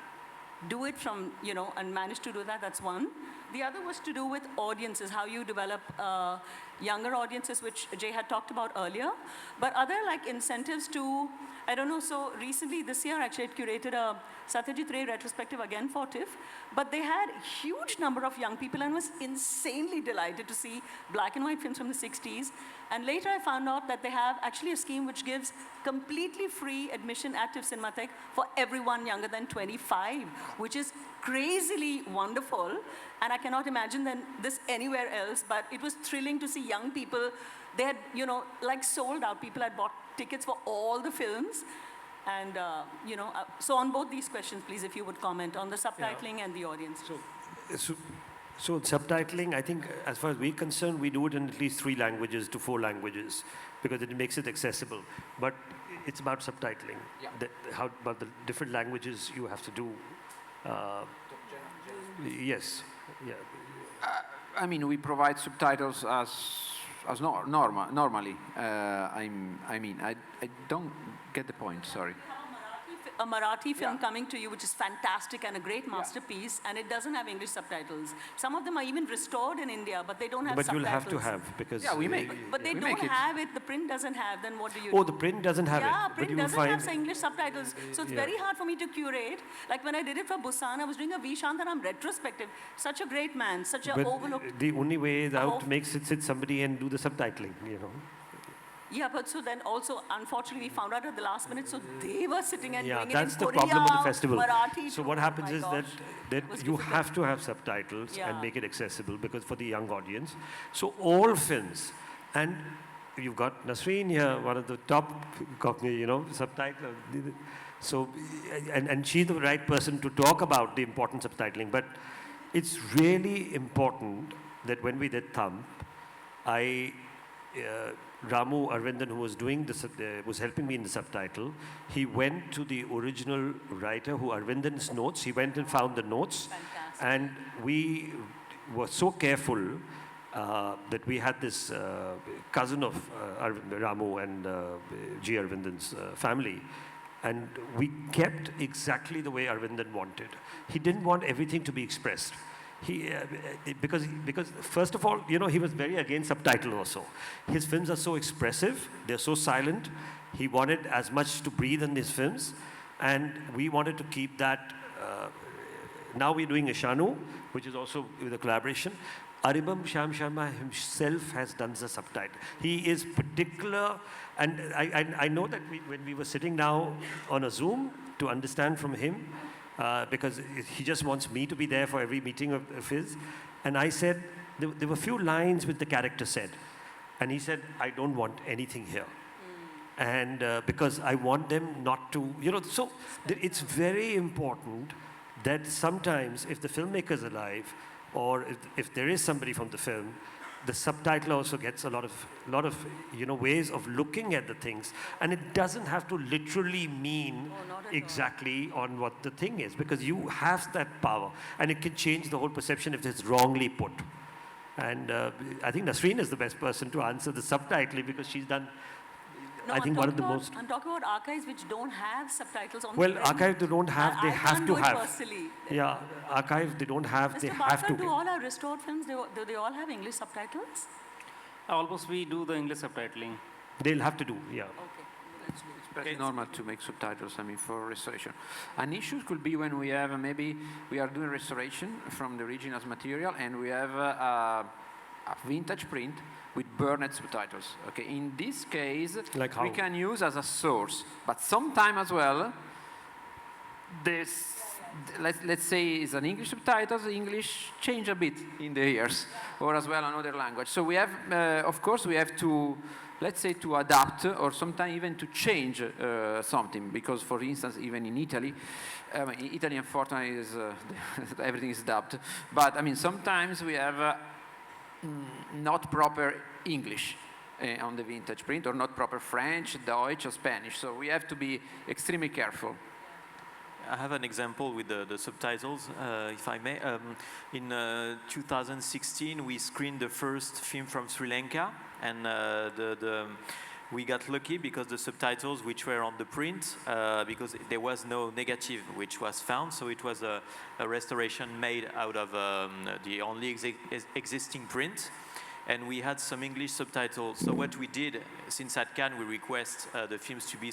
do it from, you know, and manage to do that? That's one. The other was to do with audiences, how you develop younger audiences, which Jay had talked about earlier. But are there like incentives to, I don't know, so recently this year actually I curated a Satyajit Ray retrospective again for TIFF, but they had a huge number of young people and was insanely delighted to see black and white films from the 60s. And later I found out that they have actually a scheme which gives completely free admission at TIFF Cinematheque for everyone younger than 25, which is crazily wonderful. And I cannot imagine then this anywhere else, but it was thrilling to see young people. They had, you know, like sold out. People had bought tickets for all the films. And, you know, so on both these questions, please, if you would comment on the subtitling and the audience. So subtitling, I think, as far as we're concerned, we do it in at least 3 languages to 4 languages because it makes it accessible. But it's about subtitling. Yeah. How about the different languages you have to do? Yes. Yeah. I mean, we provide subtitles as normally. I don't get the point. Sorry. A Marathi film coming to you, which is fantastic and a great masterpiece, and it doesn't have English subtitles. Some of them are even restored in India, but they don't have But subtitles. you'll have to have, because... Yeah, we make. But they we don't make it. have it. The print doesn't have. Then what do you do? Oh, the print doesn't have Yeah, it. But print you will doesn't find... have some English subtitles. So it's Yeah. very hard for me to curate. Like when I did it for Busan, I was doing a V. Shantaram retrospective. Such a great man, such a But overlooked... the only way is out Oh. makes it sit somebody and do the subtitling, you know. Yeah, but so then also, unfortunately, we found out at the last minute, so they were sitting and Yeah, doing that's it in the Korea, problem with the festival. Marathi. So too. what happens Oh my is gosh. that It was you difficult. have to have subtitles Yeah. and make it accessible, because for the young audience. So all films, and you've got Nasreen here, one of the top, you know, subtitle. So, and she's the right person to talk about the importance of subtitling. But it's really important that when we did Thumb, Ramu Arvindan, who was doing this, was helping me in the subtitle. He went to the original writer, who Arvindan's notes. He went and found the notes, Fantastic. and we were so careful that we had this cousin of Ramu and G. Arvindan's family, and we kept exactly the way Arvindan wanted. He didn't want everything to be expressed. Because first of all, you know, he was very against subtitle also. His films are so expressive, they're so silent. He wanted as much to breathe in his films, and we wanted to keep that. Now we're doing Ishanu, which is also with a collaboration. Aribam Shyam Sharma himself has done the subtitle. He is particular, and I know that when we were sitting now on a Zoom to understand from him, because he just wants me to be there for every meeting of his. And I said, there were a few lines which the character said. And he said, I don't want anything here. And because I want them not to, you know, so it's very important that sometimes if the filmmaker is alive, or if there is somebody from the film, the subtitle also gets a lot of you know, ways of looking at the things, and it doesn't have to literally mean exactly on what the thing is, because you have that power, and it can change the whole perception if it's wrongly put. And I think Nasreen is the best person to answer the subtitling, because she's done, No, I think, one of the most. I'm talking about archives which don't have subtitles on Well, the print. archives they don't have, they I have can't to do it have. personally. Yeah, archives they don't have, they Mr. have to. Bhakar, do all our restored films, do they all have English subtitles? Almost we do the English subtitling. They'll have to do, yeah. Okay. It's pretty normal to make subtitles, I mean, for restoration. An issue could be when we have, maybe we are doing restoration from the original material, and we have a vintage print with burned subtitles. Okay, in this case, Like how? we can use as a source, but sometimes as well, this, let's say it's an English subtitles, English change a bit in the years, or as well another language. So we have, of course, we have to, let's say, to adapt, or sometimes even to change something, because for instance, even in Italy, in Italy unfortunately is, everything is dubbed, but I mean, sometimes we have not proper English on the vintage print, or not proper French, Deutsch, or Spanish. So we have to be extremely careful. I have an example with the subtitles, if I may. In 2016, we screened the first film from Sri Lanka, and we got lucky because the subtitles which were on the print, because there was no negative which was found, so it was a restoration made out of the only existing print. And we had some English subtitles. So what we did, since at Cannes we request the films to be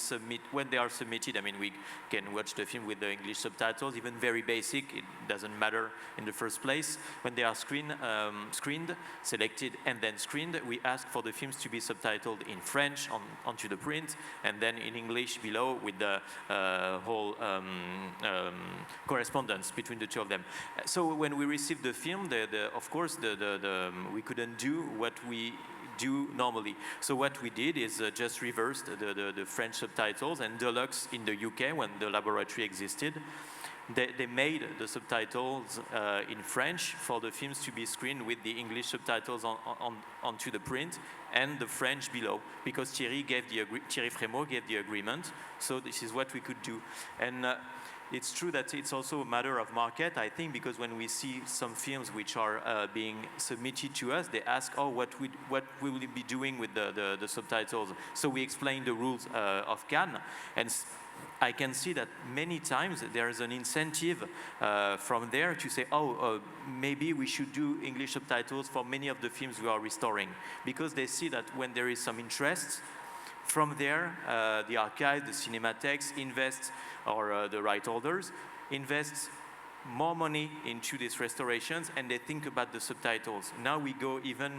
when they are submitted, I mean, we can watch the film with the English subtitles, even very basic, it doesn't matter in the first place. When they are screened, selected, and then screened, we ask for the films to be subtitled in French onto the print, and then in English below with the whole correspondence between the two of them. So when we received the film, of course, we couldn't do what we do normally. So what we did is just reversed the French subtitles, and Deluxe in the UK, when the laboratory existed, they made the subtitles in French for the films to be screened with the English subtitles onto the print, and the French below, because Thierry Frémaux gave the agreement. So this is what we could do. And it's true that it's also a matter of market, I think, because when we see some films which are being submitted to us, they ask, oh, what we will be doing with the subtitles. So we explain the rules of Cannes, and I can see that many times there is an incentive from there to say, oh, maybe we should do English subtitles for many of the films we are restoring, because they see that when there is some interest, from there, the archive, the cinematheques invest, or the right holders, invest more money into these restorations, and they think about the subtitles. Now we go even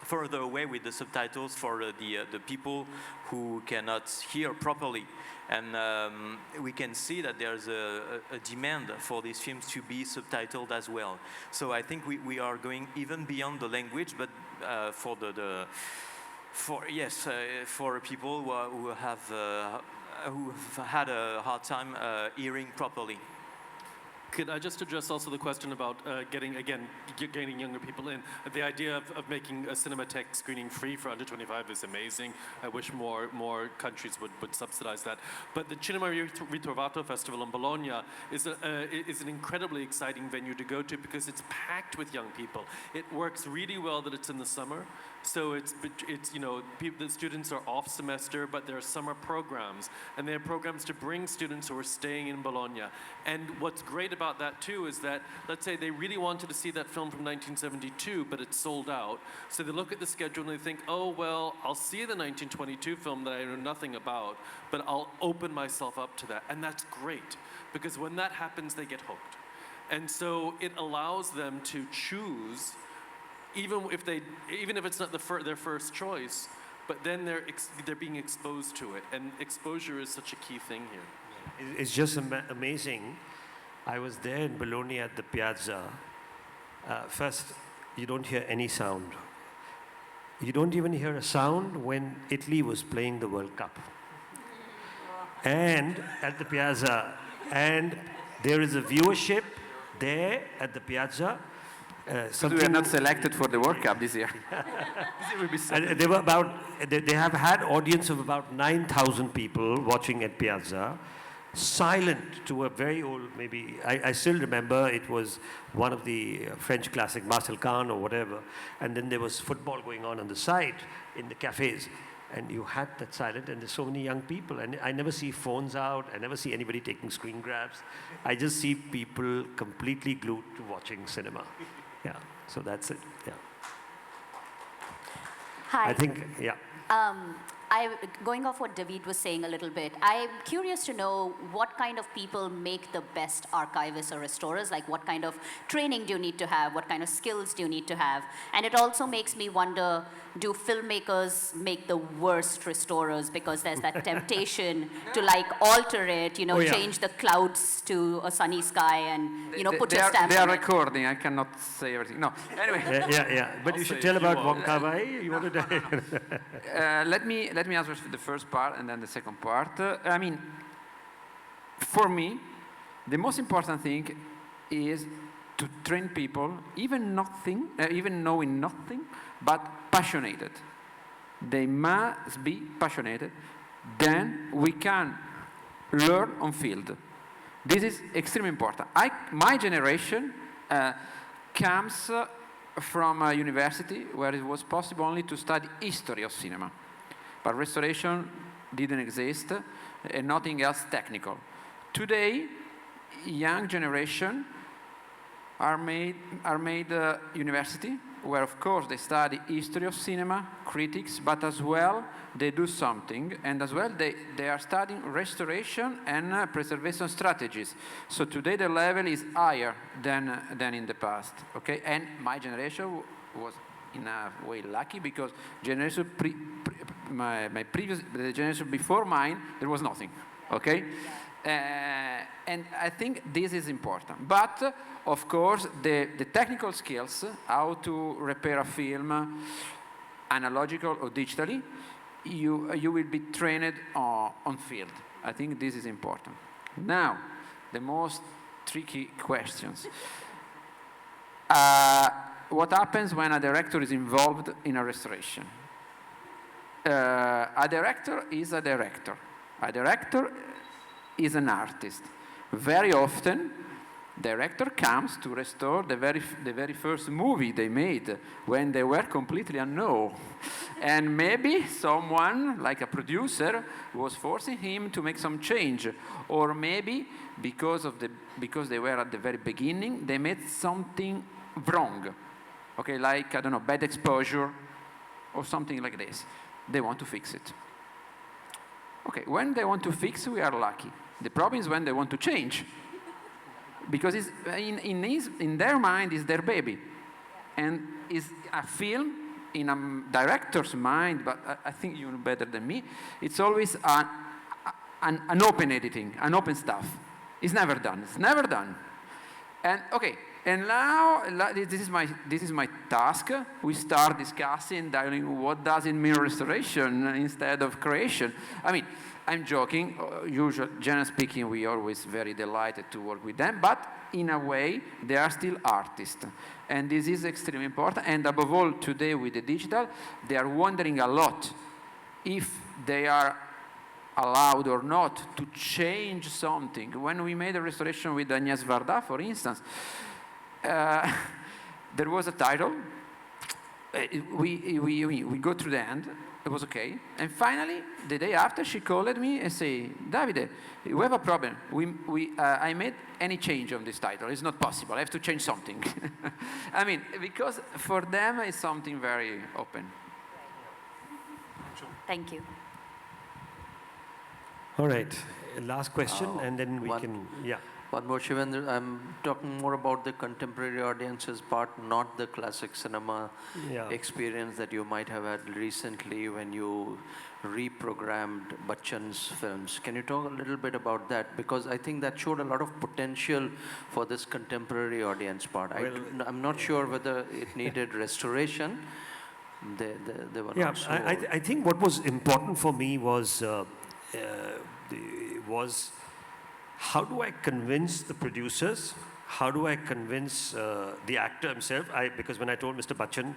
further away with the subtitles for the people who cannot hear properly. And we can see that there's a demand for these films to be subtitled as well. So I think we are going even beyond the language, but for for people who have had a hard time hearing properly. Could I just address also the question about getting younger people in? The idea of making a Cinematheque screening free for under 25 is amazing. I wish more countries would subsidize that. But the Cinema Ritrovata Festival in Bologna is an incredibly exciting venue to go to because it's packed with young people. It works really well that it's in the summer. So it's the students are off semester, but there are summer programs, and they have programs to bring students who are staying in Bologna. And what's great about that too is that, let's say they really wanted to see that film from 1972, but it's sold out. So they look at the schedule and they think, oh, well, I'll see the 1922 film that I know nothing about, but I'll open myself up to that. And that's great, because when that happens, they get hooked. And so it allows them to choose, even if it's not their first choice, but then they're being exposed to it, and exposure is such a key thing here. It's just amazing. I was there in Bologna at the piazza. First, you don't hear any sound. You don't even hear a sound when Italy was playing the World Cup. And at the piazza, and there is a viewership there at the piazza. We were not selected for the World Cup this year. And they have had audience of about 9,000 people watching at Piazza, silent to a very old, maybe, I still remember it was one of the French classic, Marcel Kahn or whatever, and then there was football going on the side in the cafes, and you had that silent, and there's so many young people, and I never see phones out, I never see anybody taking screen grabs, I just see people completely glued to watching cinema. Yeah, so that's it, yeah. Hi. I think, yeah. Going off what Davide was saying a little bit, I'm curious to know what kind of people make the best archivists or restorers, like what kind of training do you need to have, what kind of skills do you need to have? And it also makes me wonder, do filmmakers make the worst restorers because there's that temptation to like alter it, change the clouds to a sunny sky and, put your stamp on it? They are recording, I cannot say everything. No, anyway. Yeah. But you should tell about Wonka Wai. You want to Let me answer the first part and then the second part. For me, the most important thing is to train people, even knowing nothing, but passionate. They must be passionate. Then we can learn on field. This is extremely important. My generation comes from a university where it was possible only to study history of cinema. But restoration didn't exist, and nothing else technical. Today, young generation are made university, where of course they study history of cinema, critics, but as well they do something, and as well they are studying restoration and preservation strategies. So today the level is higher than in the past. Okay, and my generation was in a way lucky because the generation before mine, there was nothing, okay? And I think this is important. But, of course, the technical skills, how to repair a film, analogical or digitally, you will be trained on field. I think this is important. Now, the most tricky questions. What happens when a director is involved in a restoration? A director is a director. A director is an artist. Very often, director comes to restore the very first movie they made when they were completely unknown. And maybe someone, like a producer, was forcing him to make some change. Or maybe because they were at the very beginning, they made something wrong. Okay, like, I don't know, bad exposure or something like this. They want to fix it. Okay, when they want to fix, we are lucky. The problem is when they want to change. Because it's, in their mind, it's their baby. And it's a film, in a director's mind, but I think you know better than me, it's always an open editing, an open stuff. It's never done. It's never done. And okay, and now this is my task. We start discussing, what does it mean restoration instead of creation. I mean, I'm joking. Usually, generally speaking, we are always very delighted to work with them, but in a way, they are still artists. And this is extremely important. And above all, today with the digital, they are wondering a lot if they are allowed or not to change something. When we made a restoration with Agnès Varda, for instance, there was a title. We go through the end. It was okay. And finally, the day after, she called me and said, Davide, we have a problem. I made any change on this title. It's not possible. I have to change something. I mean, because for them, it's something very open. Thank you. All right, last question, and then we can, yeah. One more, Shivendra. I'm talking more about the contemporary audience's part, not the classic cinema experience that you might have had recently when you reprogrammed Bachchan's films. Can you talk a little bit about that? Because I think that showed a lot of potential for this contemporary audience part. I'm not sure whether it needed restoration. They were not so... I think what was important for me was how do I convince the producers? How do I convince the actor himself? Because when I told Mr. Bachchan,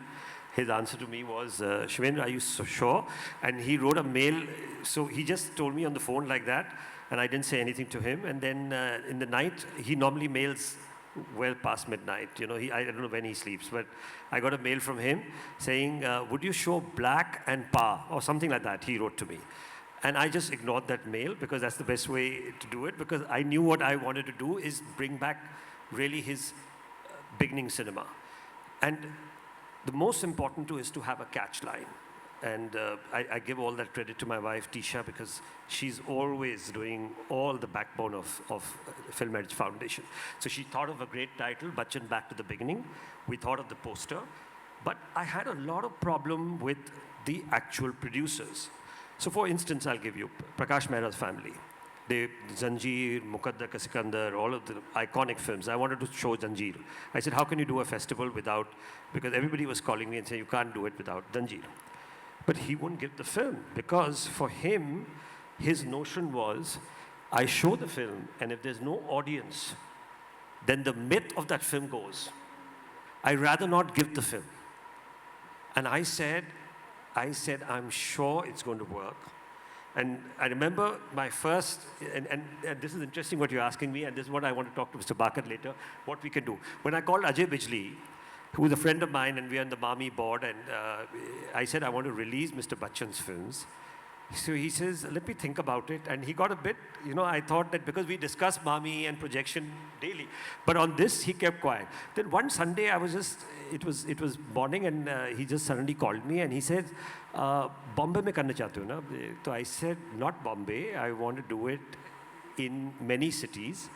his answer to me was, Shivendra, are you so sure? And he wrote a mail. So he just told me on the phone like that, and I didn't say anything to him. And then in the night, he normally mails well past midnight. You know, I don't know when he sleeps, but I got a mail from him saying, would you show Black and Pa, or something like that, he wrote to me. And I just ignored that mail because that's the best way to do it, because I knew what I wanted to do is bring back really his beginning cinema. And the most important too is to have a catch line. And I give all that credit to my wife, Tisha, because she's always doing all the backbone of Film Heritage Foundation. So she thought of a great title, Bachchan Back to the Beginning. We thought of the poster. But I had a lot of problem with the actual producers. So for instance, I'll give you Prakash Mehra's family. Zanjeer, Muqaddar Ka Sikandar, all of the iconic films. I wanted to show Zanjeer. I said, how can you do a festival without, because everybody was calling me and saying, you can't do it without Zanjeer. But he wouldn't give the film, because for him, his notion was, I show the film, and if there's no audience, then the myth of that film goes. I'd rather not give the film. And I said, I'm sure it's going to work. And I remember my first, and this is interesting what you're asking me, and this is what I want to talk to Mr. Bhakar later, what we can do. When I called Ajay Bijli, who was a friend of mine, and we are on the Mami board, and I said, I want to release Mr. Bachchan's films. So he says, let me think about it. And he got a bit, I thought that because we discuss Mami and projection daily, but on this, he kept quiet. Then one Sunday, I was just, it was morning, and he just suddenly called me, and he said, Bombay mein karna chahte ho na? So I said, not Bombay, I want to do it in many cities,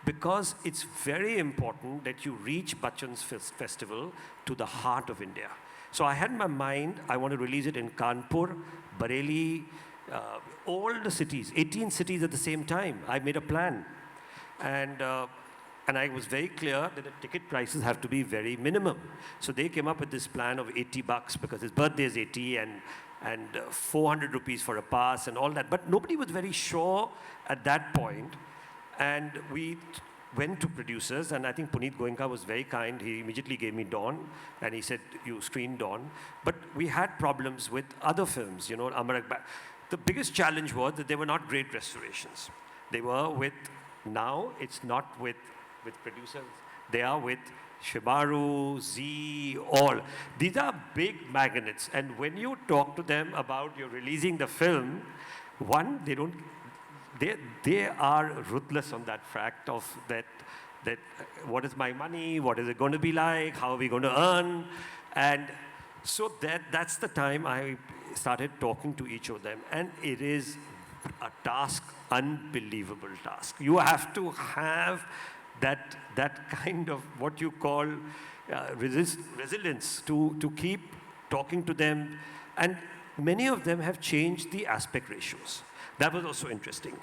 because it's very important that you reach Bachchan's festival to the heart of India. So I had in my mind, I want to release it in Kanpur, Bareilly, all the cities, 18 cities at the same time. I made a plan. And I was very clear that the ticket prices have to be very minimum. So they came up with this plan of $80 because his birthday is 80 and 400 rupees for a pass and all that. But nobody was very sure at that point. And we went to producers, and I think Puneet Goenka was very kind. He immediately gave me Dawn, and he said, you screen Dawn. But we had problems with other films, Amar Akbar. The biggest challenge was that they were not great restorations. They were with, now it's not with producers. They are with Shimaru, Z, all. These are big magnets. And when you talk to them about you're releasing the film, one, they are ruthless on that fact of that what is my money, what is it going to be like, how are we going to earn? And so that's the time I started talking to each of them. And it is a task, unbelievable task. You have to have that kind of what you call resilience to keep talking to them. And many of them have changed the aspect ratios. That was also interesting.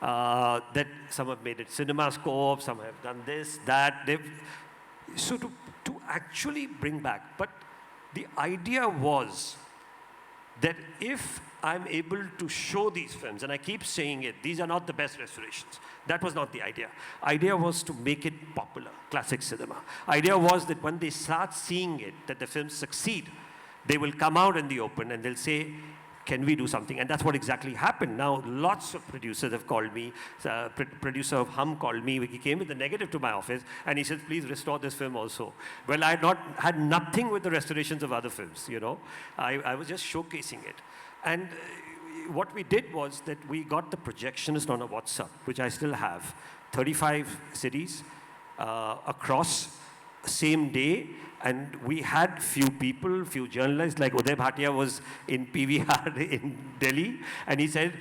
That some have made it CinemaScope, some have done this, that. So to actually bring back. But the idea was that if I'm able to show these films, and I keep saying it, these are not the best restorations. That was not the idea. Idea was to make it popular, classic cinema. Idea was that when they start seeing it, that the films succeed, they will come out in the open and they'll say, can we do something? And that's what exactly happened. Now, lots of producers have called me. Producer of Hum called me. He came with the negative to my office, and he said, please restore this film also. Well, I had nothing with the restorations of other films, you know. I was just showcasing it. And what we did was that we got the projectionist on a WhatsApp, which I still have, 35 cities across, same day. And we had few people, few journalists, like Uday Bhatia was in PVR in Delhi, and he said,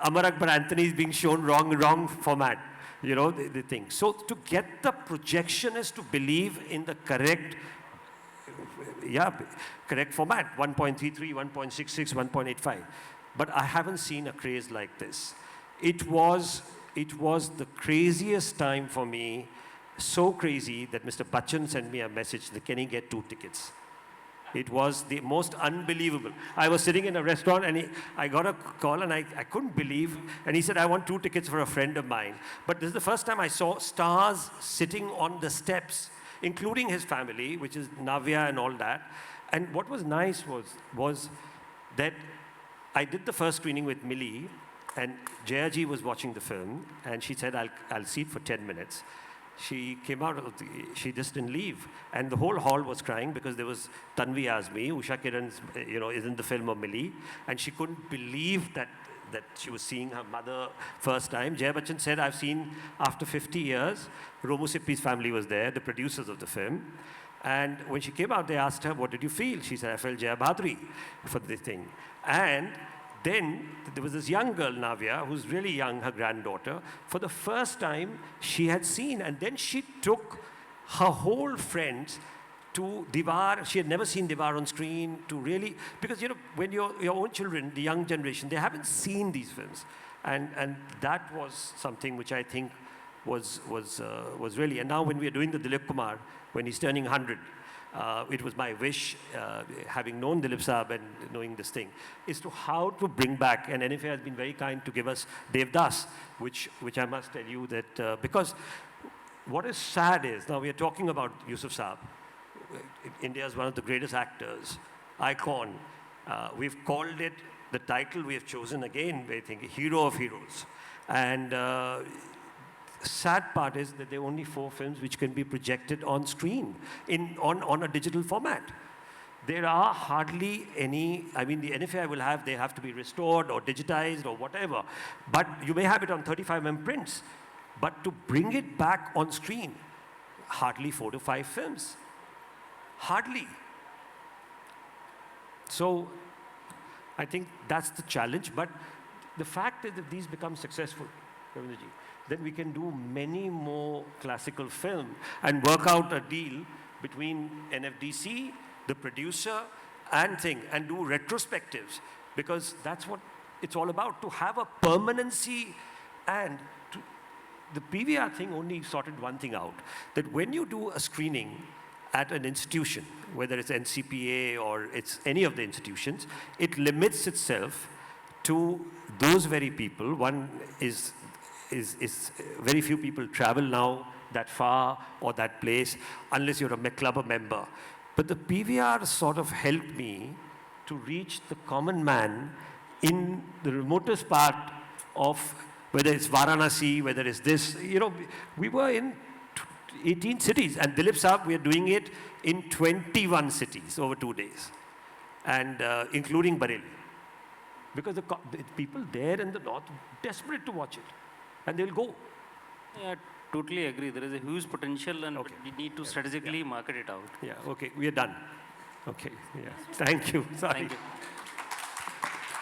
Amar Akbar Anthony is being shown wrong format, you know, the thing. So to get the projectionist to believe in the correct format, 1.33, 1.66, 1.85. But I haven't seen a craze like this. It was the craziest time for me. So crazy that Mr. Bachchan sent me a message that can he get 2 tickets? It was the most unbelievable. I was sitting in a restaurant and I got a call and I couldn't believe. And he said, I want 2 tickets for a friend of mine. But this is the first time I saw stars sitting on the steps, including his family, which is Navya and all that. And what was nice was that I did the first screening with Millie, and Jayaji was watching the film, and she said, I'll see it for 10 minutes. She came out she just didn't leave. And the whole hall was crying because there was Tanvi Azmi, Usha Kiran, is in the film of Millie, and she couldn't believe that she was seeing her mother first time. Jaya Bachchan said, I've seen after 50 years, Romu Sippi's family was there, the producers of the film. And when she came out, they asked her, what did you feel? She said, I felt Jaya Bhadri for the thing. And then there was this young girl, Navya, who's really young, her granddaughter. For the first time, she had seen, and then she took her whole friends to Diwar. She had never seen Diwar on screen, to really, because, when your own children, the young generation, they haven't seen these films. And that was something which I think was really, and now when we are doing the Dilip Kumar, when he's turning 100, it was my wish, having known Dilip Saab and knowing this thing, is to how to bring back, and NFA has been very kind to give us Devdas, which I must tell you that, because what is sad is, now we are talking about Yusuf Saab. India is one of the greatest actors, icon. We've called it, the title we have chosen again, I think, Hero of Heroes. And sad part is that there are only 4 films which can be projected on screen on a digital format. There are hardly any, the NFI will have, they have to be restored or digitized or whatever. But you may have it on 35mm prints. But to bring it back on screen, hardly 4 to 5 films. Hardly. So I think that's the challenge. But the fact is that these become successful, Ravinderji, then we can do many more classical film and work out a deal between NFDC, the producer, and do retrospectives, because that's what it's all about, to have a permanency. And the PVR thing only sorted one thing out, that when you do a screening at an institution, whether it's NCPA or it's any of the institutions, it limits itself to those very people. One is very few people travel now that far or that place unless you're a club member. But the PVR sort of helped me to reach the common man in the remotest part of whether it's Varanasi, whether it's this, we were in 18 cities. And Dilip Saab, we are doing it in 21 cities over 2 days, and including Bareilly. Because the people there in the north desperate to watch it, and they'll go. Yeah, totally agree. There is a huge potential, and we need to strategically market it out. Yeah, okay, we are done. Okay, yeah. Thank you. Sorry. Thank you.